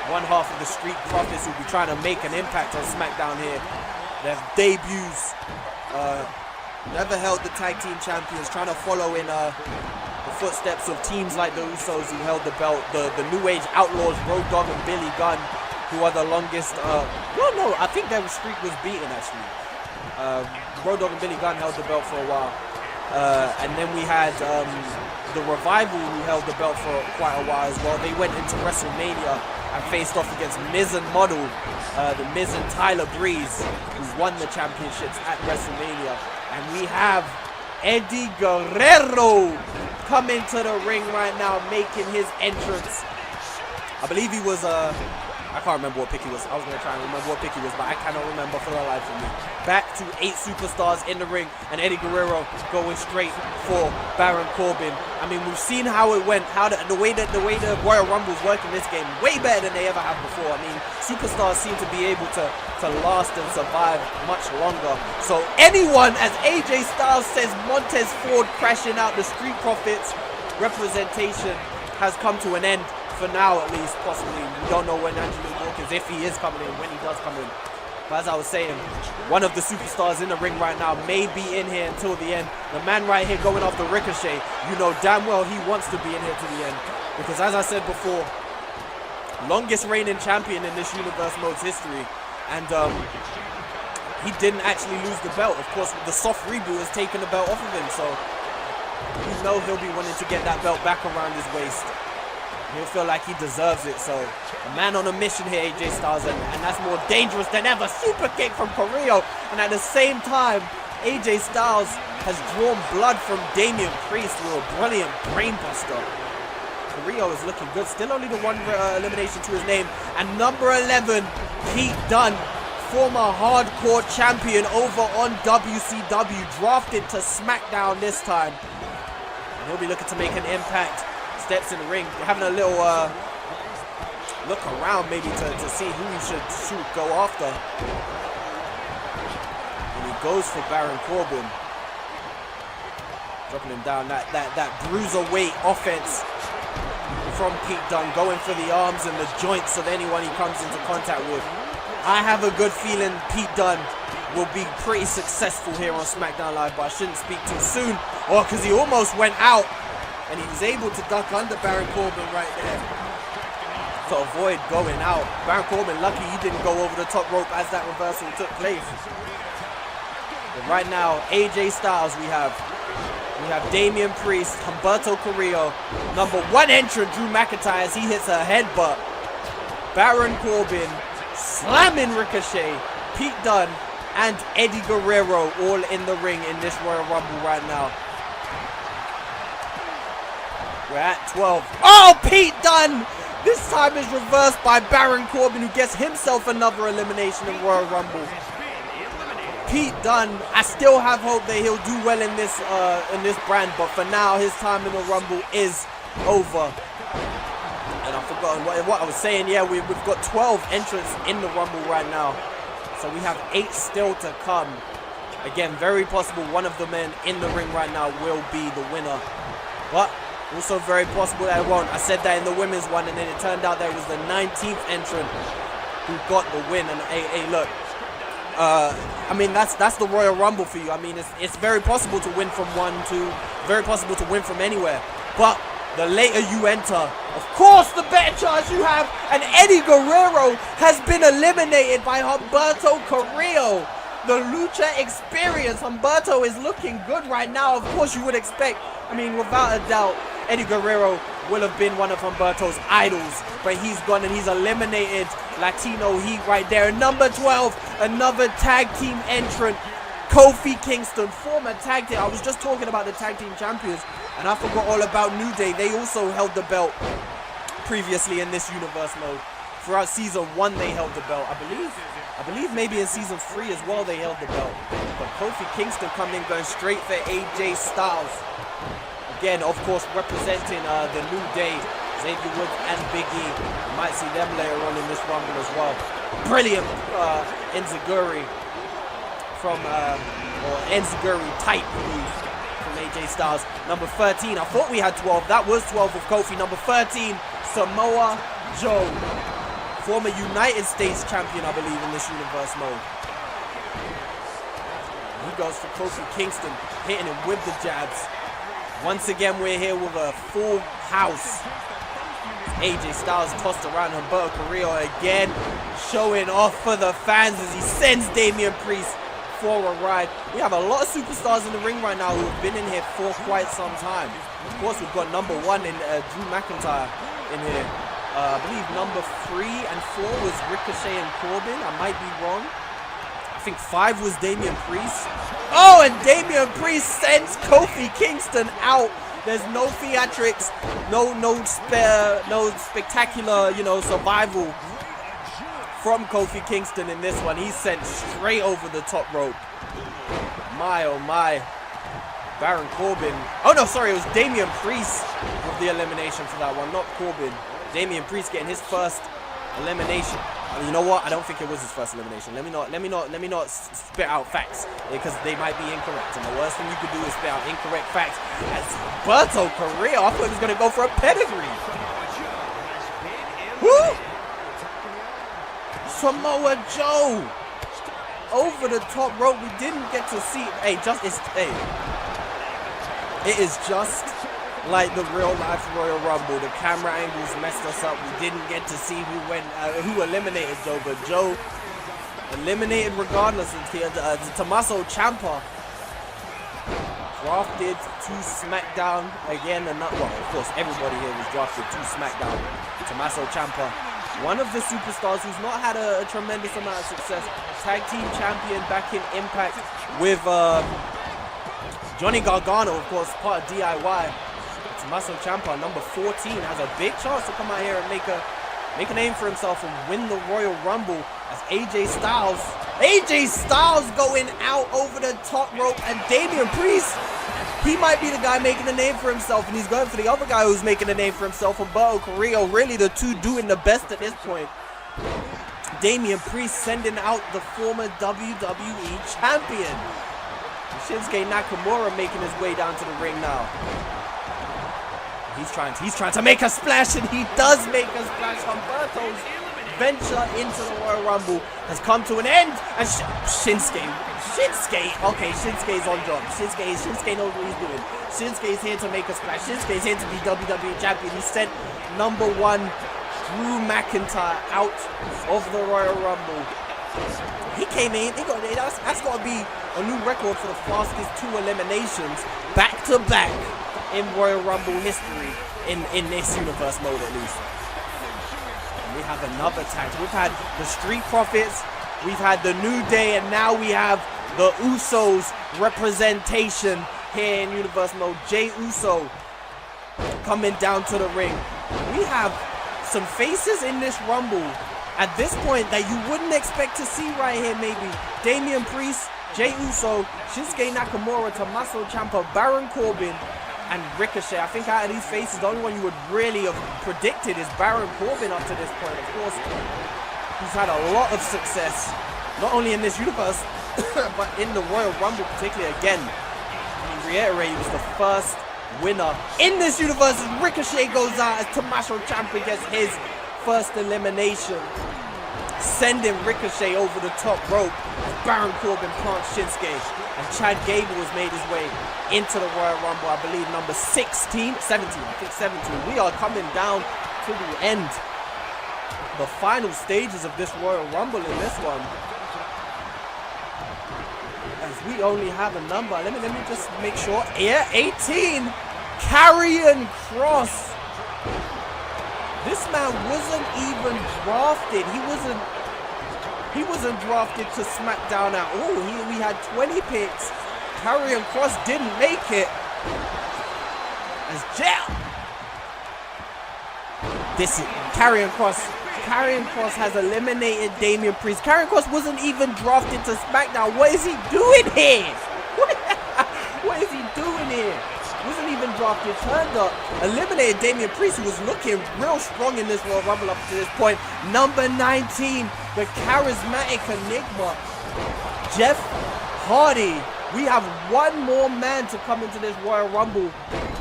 A: one half of the Street Profits will be trying to make an impact on SmackDown here. Their debuts. Never held the tag team champions. Trying to follow in the footsteps of teams like the Usos who held the belt, the New Age Outlaws, Road Dogg and Billy Gunn, who are the longest, no, I think their streak was beaten actually. Road Dogg and Billy Gunn held the belt for a while. And then we had the Revival who held the belt for quite a while as well. They went into WrestleMania and faced off against Miz and Model, the Miz and Tyler Breeze, who won the championships at WrestleMania. And we have Eddie Guerrero coming to the ring right now, making his entrance. I believe he was, I can't remember what pick he was. I was going to try and remember what pick he was, but I cannot remember for the life of me. Back to 8 superstars in the ring, and Eddie Guerrero going straight for Baron Corbin. I mean, we've seen how it went, how the way the Royal Rumbles work in this game, way better than they ever have before. I mean, superstars seem to be able to last and survive much longer. So anyone, as AJ Styles says, Montez Ford crashing out, the Street Profits representation has come to an end for now, at least, possibly. We don't know when Angelo Dawkins, if he is coming in, when he does come in. But as I was saying, one of the superstars in the ring right now may be in here until the end. The man right here going off the Ricochet, you know damn well he wants to be in here to the end. Because as I said before, longest reigning champion in this Universe Mode's history. And he didn't actually lose the belt. Of course, the soft reboot has taken the belt off of him. So you know he'll be wanting to get that belt back around his waist. He'll feel like he deserves it. So a man on a mission here, AJ Styles, and that's more dangerous than ever. Super kick from Carrillo, and at the same time, AJ Styles has drawn blood from Damian Priest with a brilliant brainbuster. Carrillo is looking good. Still only the 1 elimination to his name. And number 11, Pete Dunne, former hardcore champion over on WCW, drafted to SmackDown this time. And he'll be looking to make an impact. Steps in the ring, having a little look around maybe to see who he should go after. And he goes for Baron Corbin. Dropping him down. That bruiserweight offense from Pete Dunne, going for the arms and the joints of anyone he comes into contact with. I have a good feeling Pete Dunne will be pretty successful here on SmackDown Live, but I shouldn't speak too soon, or because he almost went out. And he was able to duck under Baron Corbin right there to avoid going out. Baron Corbin, lucky he didn't go over the top rope as that reversal took place. But right now, AJ Styles we have Damian Priest, Humberto Carrillo, number 1 entrant Drew McIntyre as he hits a headbutt. Baron Corbin slamming Ricochet, Pete Dunne, and Eddie Guerrero all in the ring in this Royal Rumble right now. We're at 12. Oh, Pete Dunne! This time is reversed by Baron Corbin, who gets himself another elimination in Royal Rumble. Pete Dunne, I still have hope that he'll do well in this brand, but for now, his time in the Rumble is over. And I've forgotten what I was saying. Yeah, we've got 12 entrants in the Rumble right now. So we have 8 still to come. Again, very possible one of the men in the ring right now will be the winner. But also very possible that it won't. I said that in the women's one, and then it turned out that it was the 19th entrant who got the win. And hey, look, I mean, that's the Royal Rumble for you. I mean, it's very possible to win from 1, 2, very possible to win from anywhere. But the later you enter, of course, the better chance you have. And Eddie Guerrero has been eliminated by Humberto Carrillo. The Lucha Experience. Humberto is looking good right now. Of course, you would expect. I mean, without a doubt, Eddie Guerrero will have been one of Humberto's idols, but he's gone and he's eliminated Latino Heat right there. Number 12, another tag team entrant Kofi Kingston, former tag team. I was just talking about the tag team champions, and I forgot all about New Day. They also held the belt previously in this universe mode. Throughout season 1, they held the belt. I believe maybe in season 3 as well they held the belt. But Kofi Kingston coming in, going straight for AJ Styles. Again, of course, representing the New Day, Xavier Woods and Big E. You might see them later on in this Rumble as well. Brilliant Enziguri from, or Enziguri type move from AJ Styles. Number 13, I thought we had 12. That was 12 with Kofi. Number 13, Samoa Joe. Former United States champion, I believe, in this universe mode. He goes for Kofi Kingston, hitting him with the jabs. Once again, we're here with a full house. AJ Styles tossed around Humberto Carrillo again, showing off for the fans as he sends Damian Priest for a ride. We have a lot of superstars in the ring right now who have been in here for quite some time. Of course, we've got number 1 in Drew McIntyre in here. I believe number 3 and 4 was Ricochet and Corbin. I might be wrong. I think 5 was Damian Priest. Oh, and Damian Priest sends Kofi Kingston out. There's no theatrics, no spectacular, you know, survival from Kofi Kingston in this one. He's sent straight over the top rope. My, oh my. Baron Corbin. Oh no, sorry, it was Damian Priest with the elimination for that one, not Corbin. Damian Priest getting his first elimination. You know what? I don't think it was his first elimination. Let me not spit out facts because they might be incorrect. And the worst thing you could do is spit out incorrect facts. As Humberto Carrillo, I thought he was gonna go for a pedigree. Woo! Samoa Joe over the top rope. We didn't get to see. Hey, it is just like the real life Royal Rumble. The camera angles messed us up. We didn't get to see who eliminated Joe, but Joe eliminated regardless. Tommaso Ciampa drafted to SmackDown again. Well, of course, everybody here was drafted to SmackDown. Tommaso Ciampa, one of the superstars who's not had a tremendous amount of success. Tag team champion back in Impact with Johnny Gargano, of course, part of DIY. Tommaso Ciampa, number 14, has a big chance to come out here and make a name for himself and win the Royal Rumble as AJ Styles going out over the top rope, and Damian Priest, he might be the guy making a name for himself, and he's going for the other guy who's making a name for himself, Humberto Carrillo. Really the two doing the best at this point. Damian Priest sending out the former WWE champion. Shinsuke Nakamura making his way down to the ring now. He's trying to make a splash, and he does make a splash. Humberto's venture into the Royal Rumble has come to an end, and Shinsuke, okay, Shinsuke's on job. Shinsuke knows what he's doing. Shinsuke's here to make a splash. Shinsuke's here to be WWE champion. He sent number 1 Drew McIntyre out of the Royal Rumble. He came in. That's got to be a new record for the fastest 2 eliminations back to back in Royal Rumble history, in this universe mode at least. And we have another tag. We've had the Street Profits, we've had the New Day, and now we have the Usos representation here in universe mode. Jey Uso coming down to the ring. We have some faces in this Rumble at this point that you wouldn't expect to see right here maybe. Damian Priest, Jey Uso, Shinsuke Nakamura, Tommaso Ciampa, Baron Corbin, and Ricochet. I think out of these faces, the only one you would really have predicted is Baron Corbin up to this point. Of course, he's had a lot of success, not only in this universe, but in the Royal Rumble particularly. Again, let me reiterate, he was the first winner in this universe as Ricochet goes out as Tommaso Ciampa gets his first elimination, sending Ricochet over the top rope as Baron Corbin plants Shinsuke, and Chad Gable has made his way into the Royal Rumble, I believe number 17. We are coming down to the end, the final stages of this Royal Rumble in this one, as we only have a number. Let me just make sure. Yeah, 18. Karrion Kross. This man wasn't even drafted. He wasn't drafted to SmackDown at all. We had 20 picks. Karrion Kross didn't make it. As this is Karrion Kross. Karrion Kross has eliminated Damian Priest. Karrion Kross wasn't even drafted to SmackDown. What is he doing here? What is he doing here? Wasn't even drafted, turned up, eliminated Damian Priest, who was looking real strong in this Royal Rumble up to this point. Number 19, the charismatic enigma, Jeff Hardy. We have one more man to come into this Royal Rumble.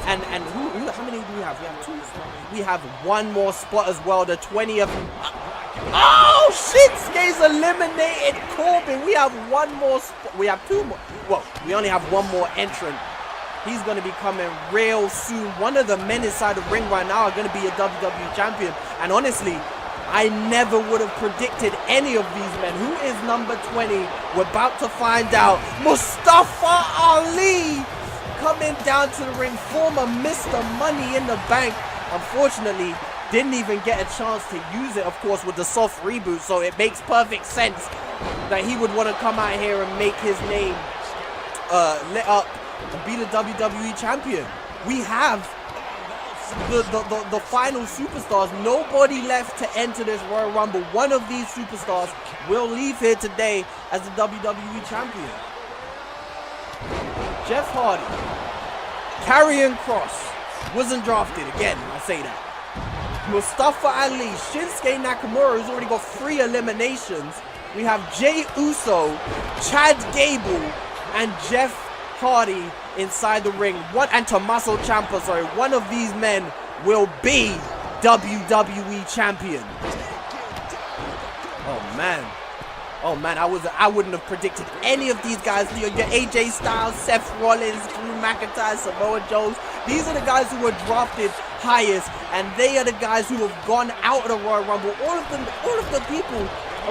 A: And who how many do we have? We have 2. We have one more spot as well, the 20th. Oh, Shinsuke's eliminated Corbin. We have one more spot. We have 2 more. Well, we only have one more entrant. He's going to be coming real soon. One of the men inside the ring right now are going to be a WWE champion. And honestly, I never would have predicted any of these men. Who is number 20? We're about to find out. Mustafa Ali coming down to the ring. Former Mr. Money in the Bank. Unfortunately, didn't even get a chance to use it, of course, with the soft reboot. So it makes perfect sense that he would want to come out here and make his name lit up and be the WWE champion. We have the final superstars. Nobody left to enter this Royal Rumble. One of these superstars will leave here today as the WWE champion. Jeff Hardy, Karrion Kross, wasn't drafted again. I say that. Mustafa Ali, Shinsuke Nakamura, who's already got 3 eliminations. We have Jey Uso, Chad Gable, and Jeff Hardy inside the ring. And Tommaso Ciampa, sorry. One of these men will be WWE champion. Oh man, I wouldn't have predicted any of these guys. Your AJ Styles, Seth Rollins, Drew McIntyre, Samoa Joe. These are the guys who were drafted highest, and they are the guys who have gone out of the Royal Rumble. All of the people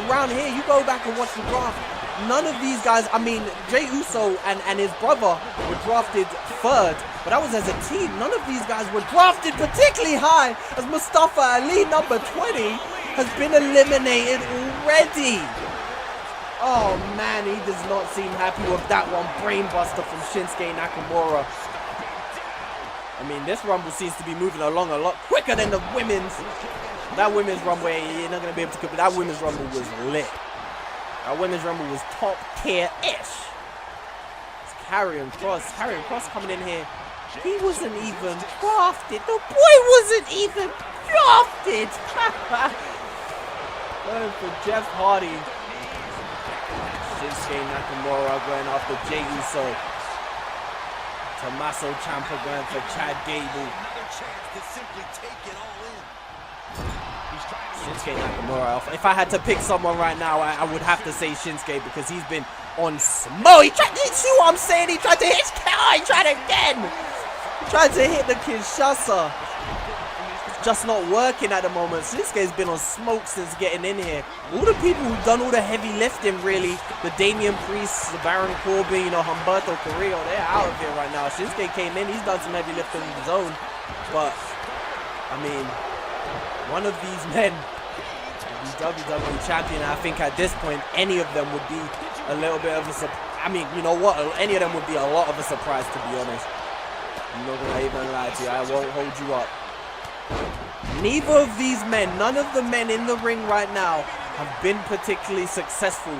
A: around here, you go back and watch the draft. None of these guys, I mean, Jey Uso and his brother were drafted 3rd, but that was as a team. None of these guys were drafted particularly high, as Mustafa Ali, number 20, has been eliminated already. Oh man, he does not seem happy with that one. Brainbuster from Shinsuke Nakamura. I mean, this Rumble seems to be moving along a lot quicker than the women's. That women's Rumble, you're not going to be able to compare. That women's Rumble was lit. Our women's Rumble was top tier-ish. It's Karrion Kross. Karrion Kross coming in here. He wasn't even drafted. The boy wasn't even drafted. Going for Jeff Hardy. Shinsuke Nakamura going after Jey Uso. Tommaso Ciampa going for Chad Gable. Shinsuke Nakamura. If I had to pick someone right now, I would have to say Shinsuke, because he's been on smoke. He tried, you see what I'm saying? He tried to hit. He tried again. He tried to hit the Kinshasa. It's just not working at the moment. Shinsuke's been on smoke since getting in here. All the people who've done all the heavy lifting, really, the Damian Priest, the Baron Corbin, Humberto Carrillo, they're out of here right now. Shinsuke came in. He's done some heavy lifting of his own. But, I mean, one of these men, the WWE champion, I think at this point, any of them would be a little bit of a surprise. I mean, you know what? Any of them would be a lot of a surprise, to be honest. I'm not going to even lie to you. I won't hold you up. Neither of these men, none of the men in the ring right now, have been particularly successful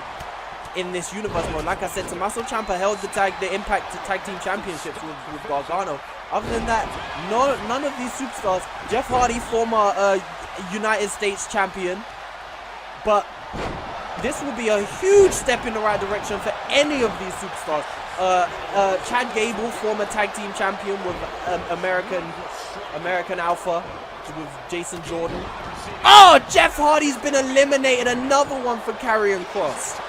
A: in this universe mode. Like I said, Tommaso Ciampa held the Impact Tag Team Championships with Gargano. Other than that, none of these superstars. Jeff Hardy, former United States champion. But this will be a huge step in the right direction for any of these superstars. Chad Gable, former tag team champion with American Alpha, with Jason Jordan. Oh, Jeff Hardy's been eliminated. Another one for Karrion Kross.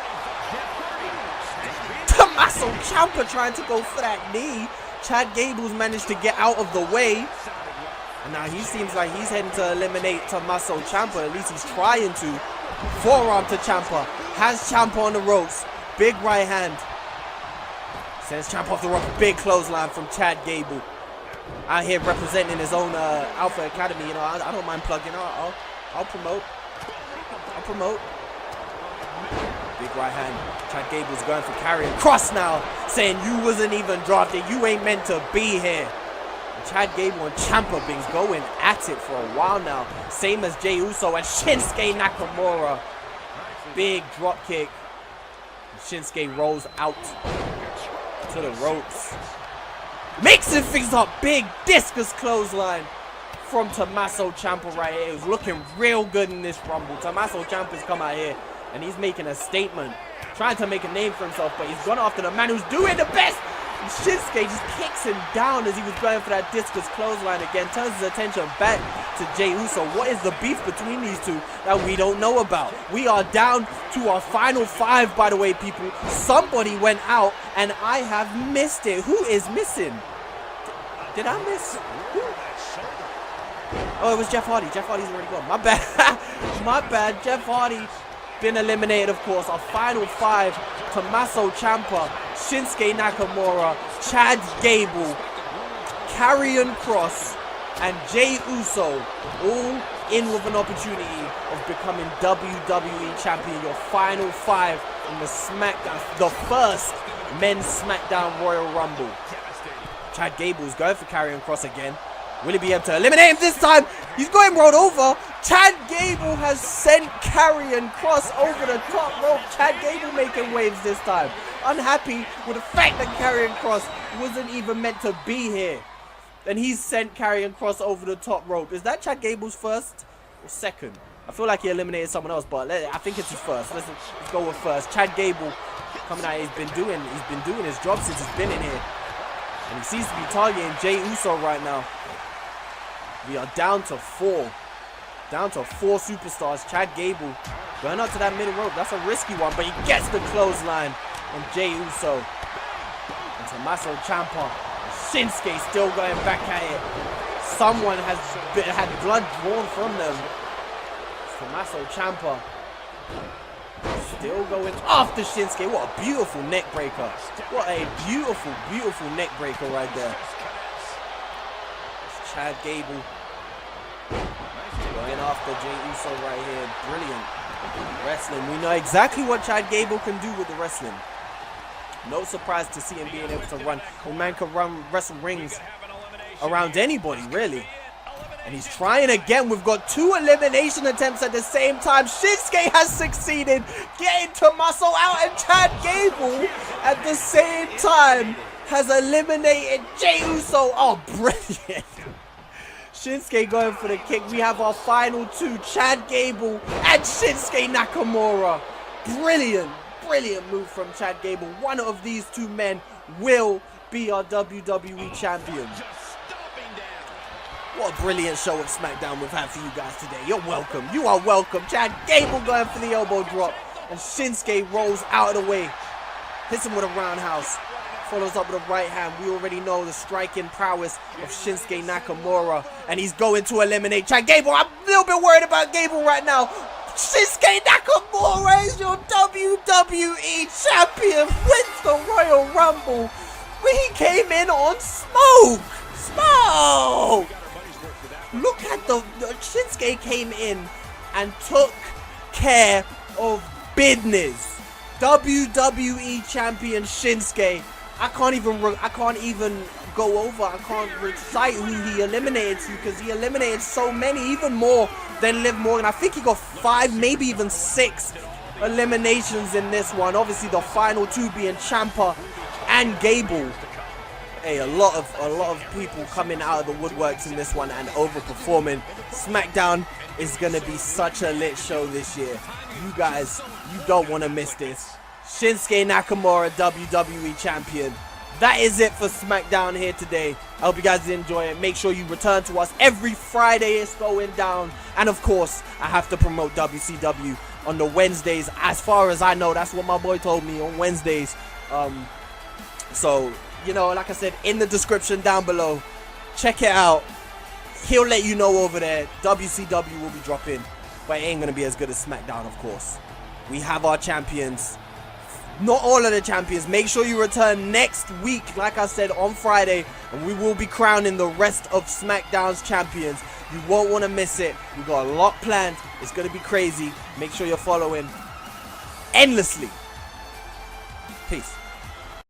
A: Tommaso Ciampa trying to go for that knee. Chad Gable's managed to get out of the way. And now he seems like he's heading to eliminate Tommaso Ciampa. At least he's trying to. Forearm to Ciampa. Has Ciampa on the ropes. Big right hand. Sends Ciampa off the rope. Big clothesline from Chad Gable. Out here representing his own Alpha Academy. I don't mind plugging. I'll promote. Big right hand. Chad Gable's going for carrying cross now, saying you wasn't even drafted. You ain't meant to be here. And Chad Gable and Ciampa been going at it for a while now. Same as Jey Uso and Shinsuke Nakamura. Big drop kick. And Shinsuke rolls out to the ropes. Mixing things up. Big discus clothesline from Tommaso Ciampa right here. He was looking real good in this Rumble. Tommaso Ciampa's come out here and he's making a statement. Trying to make a name for himself, but he's gone after the man who's doing the best. And Shinsuke just kicks him down as he was going for that discus clothesline again. Turns his attention back to Jey Uso. What is the beef between these two that we don't know about? We are down to our final 5, by the way, people. Somebody went out and I have missed it. Who is missing? Did I miss? Who? Oh, it was Jeff Hardy. Jeff Hardy's already gone. My bad. My bad. Jeff Hardy been eliminated, of course. Our final 5. Tommaso Ciampa, Shinsuke Nakamura, Chad Gable, Karrion Kross, and Jey Uso, all in with an opportunity of becoming WWE Champion. Your final 5 in the SmackDown, the first Men's SmackDown Royal Rumble. Chad Gable's going for Karrion Kross again. Will he be able to eliminate him this time? He's going rolled over. Chad Gable has sent Karrion Kross over the top rope. Chad Gable making waves this time. Unhappy with the fact that Karrion Kross wasn't even meant to be here. And he's sent Karrion Kross over the top rope. Is that Chad Gable's first or second? I feel like he eliminated someone else, but I think it's his first. Let's go with first. Chad Gable coming out. He's been doing his job since he's been in here. And he seems to be targeting Jey Uso right now. We are down to 4. Down to 4 superstars. Chad Gable going up to that middle rope. That's a risky one, but he gets the clothesline on Jey Uso. And Tommaso Ciampa. Shinsuke still going back at it. Someone has had blood drawn from them. Tommaso Ciampa still going after Shinsuke. What a beautiful neck breaker. What a beautiful, beautiful neck breaker right there. It's Chad Gable going after Jey Uso right here. Brilliant wrestling. We know exactly what Chad Gable can do with the wrestling. No surprise to see him being able to run. A man can wrestle rings around anybody, really. And he's trying again. We've got 2 elimination attempts at the same time. Shinsuke has succeeded getting Tommaso out, and Chad Gable at the same time has eliminated Jey Uso. Oh, brilliant. Shinsuke going for the kick. We have our final 2, Chad Gable and Shinsuke Nakamura. Brilliant, brilliant move from Chad Gable. One of these 2 men will be our WWE champion. What a brilliant show of SmackDown we've had for you guys today. You're welcome. You are welcome. Chad Gable going for the elbow drop. And Shinsuke rolls out of the way. Hits him with a roundhouse. Follows up with a right hand. We already know the striking prowess of Shinsuke Nakamura. And he's going to eliminate Chad Gable. I'm a little bit worried about Gable right now. Shinsuke Nakamura is your WWE champion. Wins the Royal Rumble. He came in on smoke. Smoke. Look at the Shinsuke came in and took care of business. WWE champion Shinsuke. I can't even go over. I can't recite who he eliminated to, because he eliminated so many, even more than Liv Morgan. I think he got 5, maybe even 6 eliminations in this one. Obviously, the final 2 being Ciampa and Gable. Hey, a lot of people coming out of the woodworks in this one and overperforming. SmackDown is gonna be such a lit show this year. You guys, you don't want to miss this. Shinsuke Nakamura, WWE champion. That is it for SmackDown here today. I hope you guys enjoy it. Make sure you return to us every Friday. It's going down. And of course, I have to promote WCW on the Wednesdays. As far as I know, that's what my boy told me, on Wednesdays. So, you know, like I said, in the description down below, check it out. He'll let you know over there. WCW will be dropping, but it ain't going to be as good as SmackDown, of course. We have our champions. Not all of the champions. Make sure you return next week, like I said, on Friday, and we will be crowning the rest of SmackDown's champions. You won't want to miss it. We've got a lot planned. It's going to be crazy. Make sure you're following endlessly. Peace.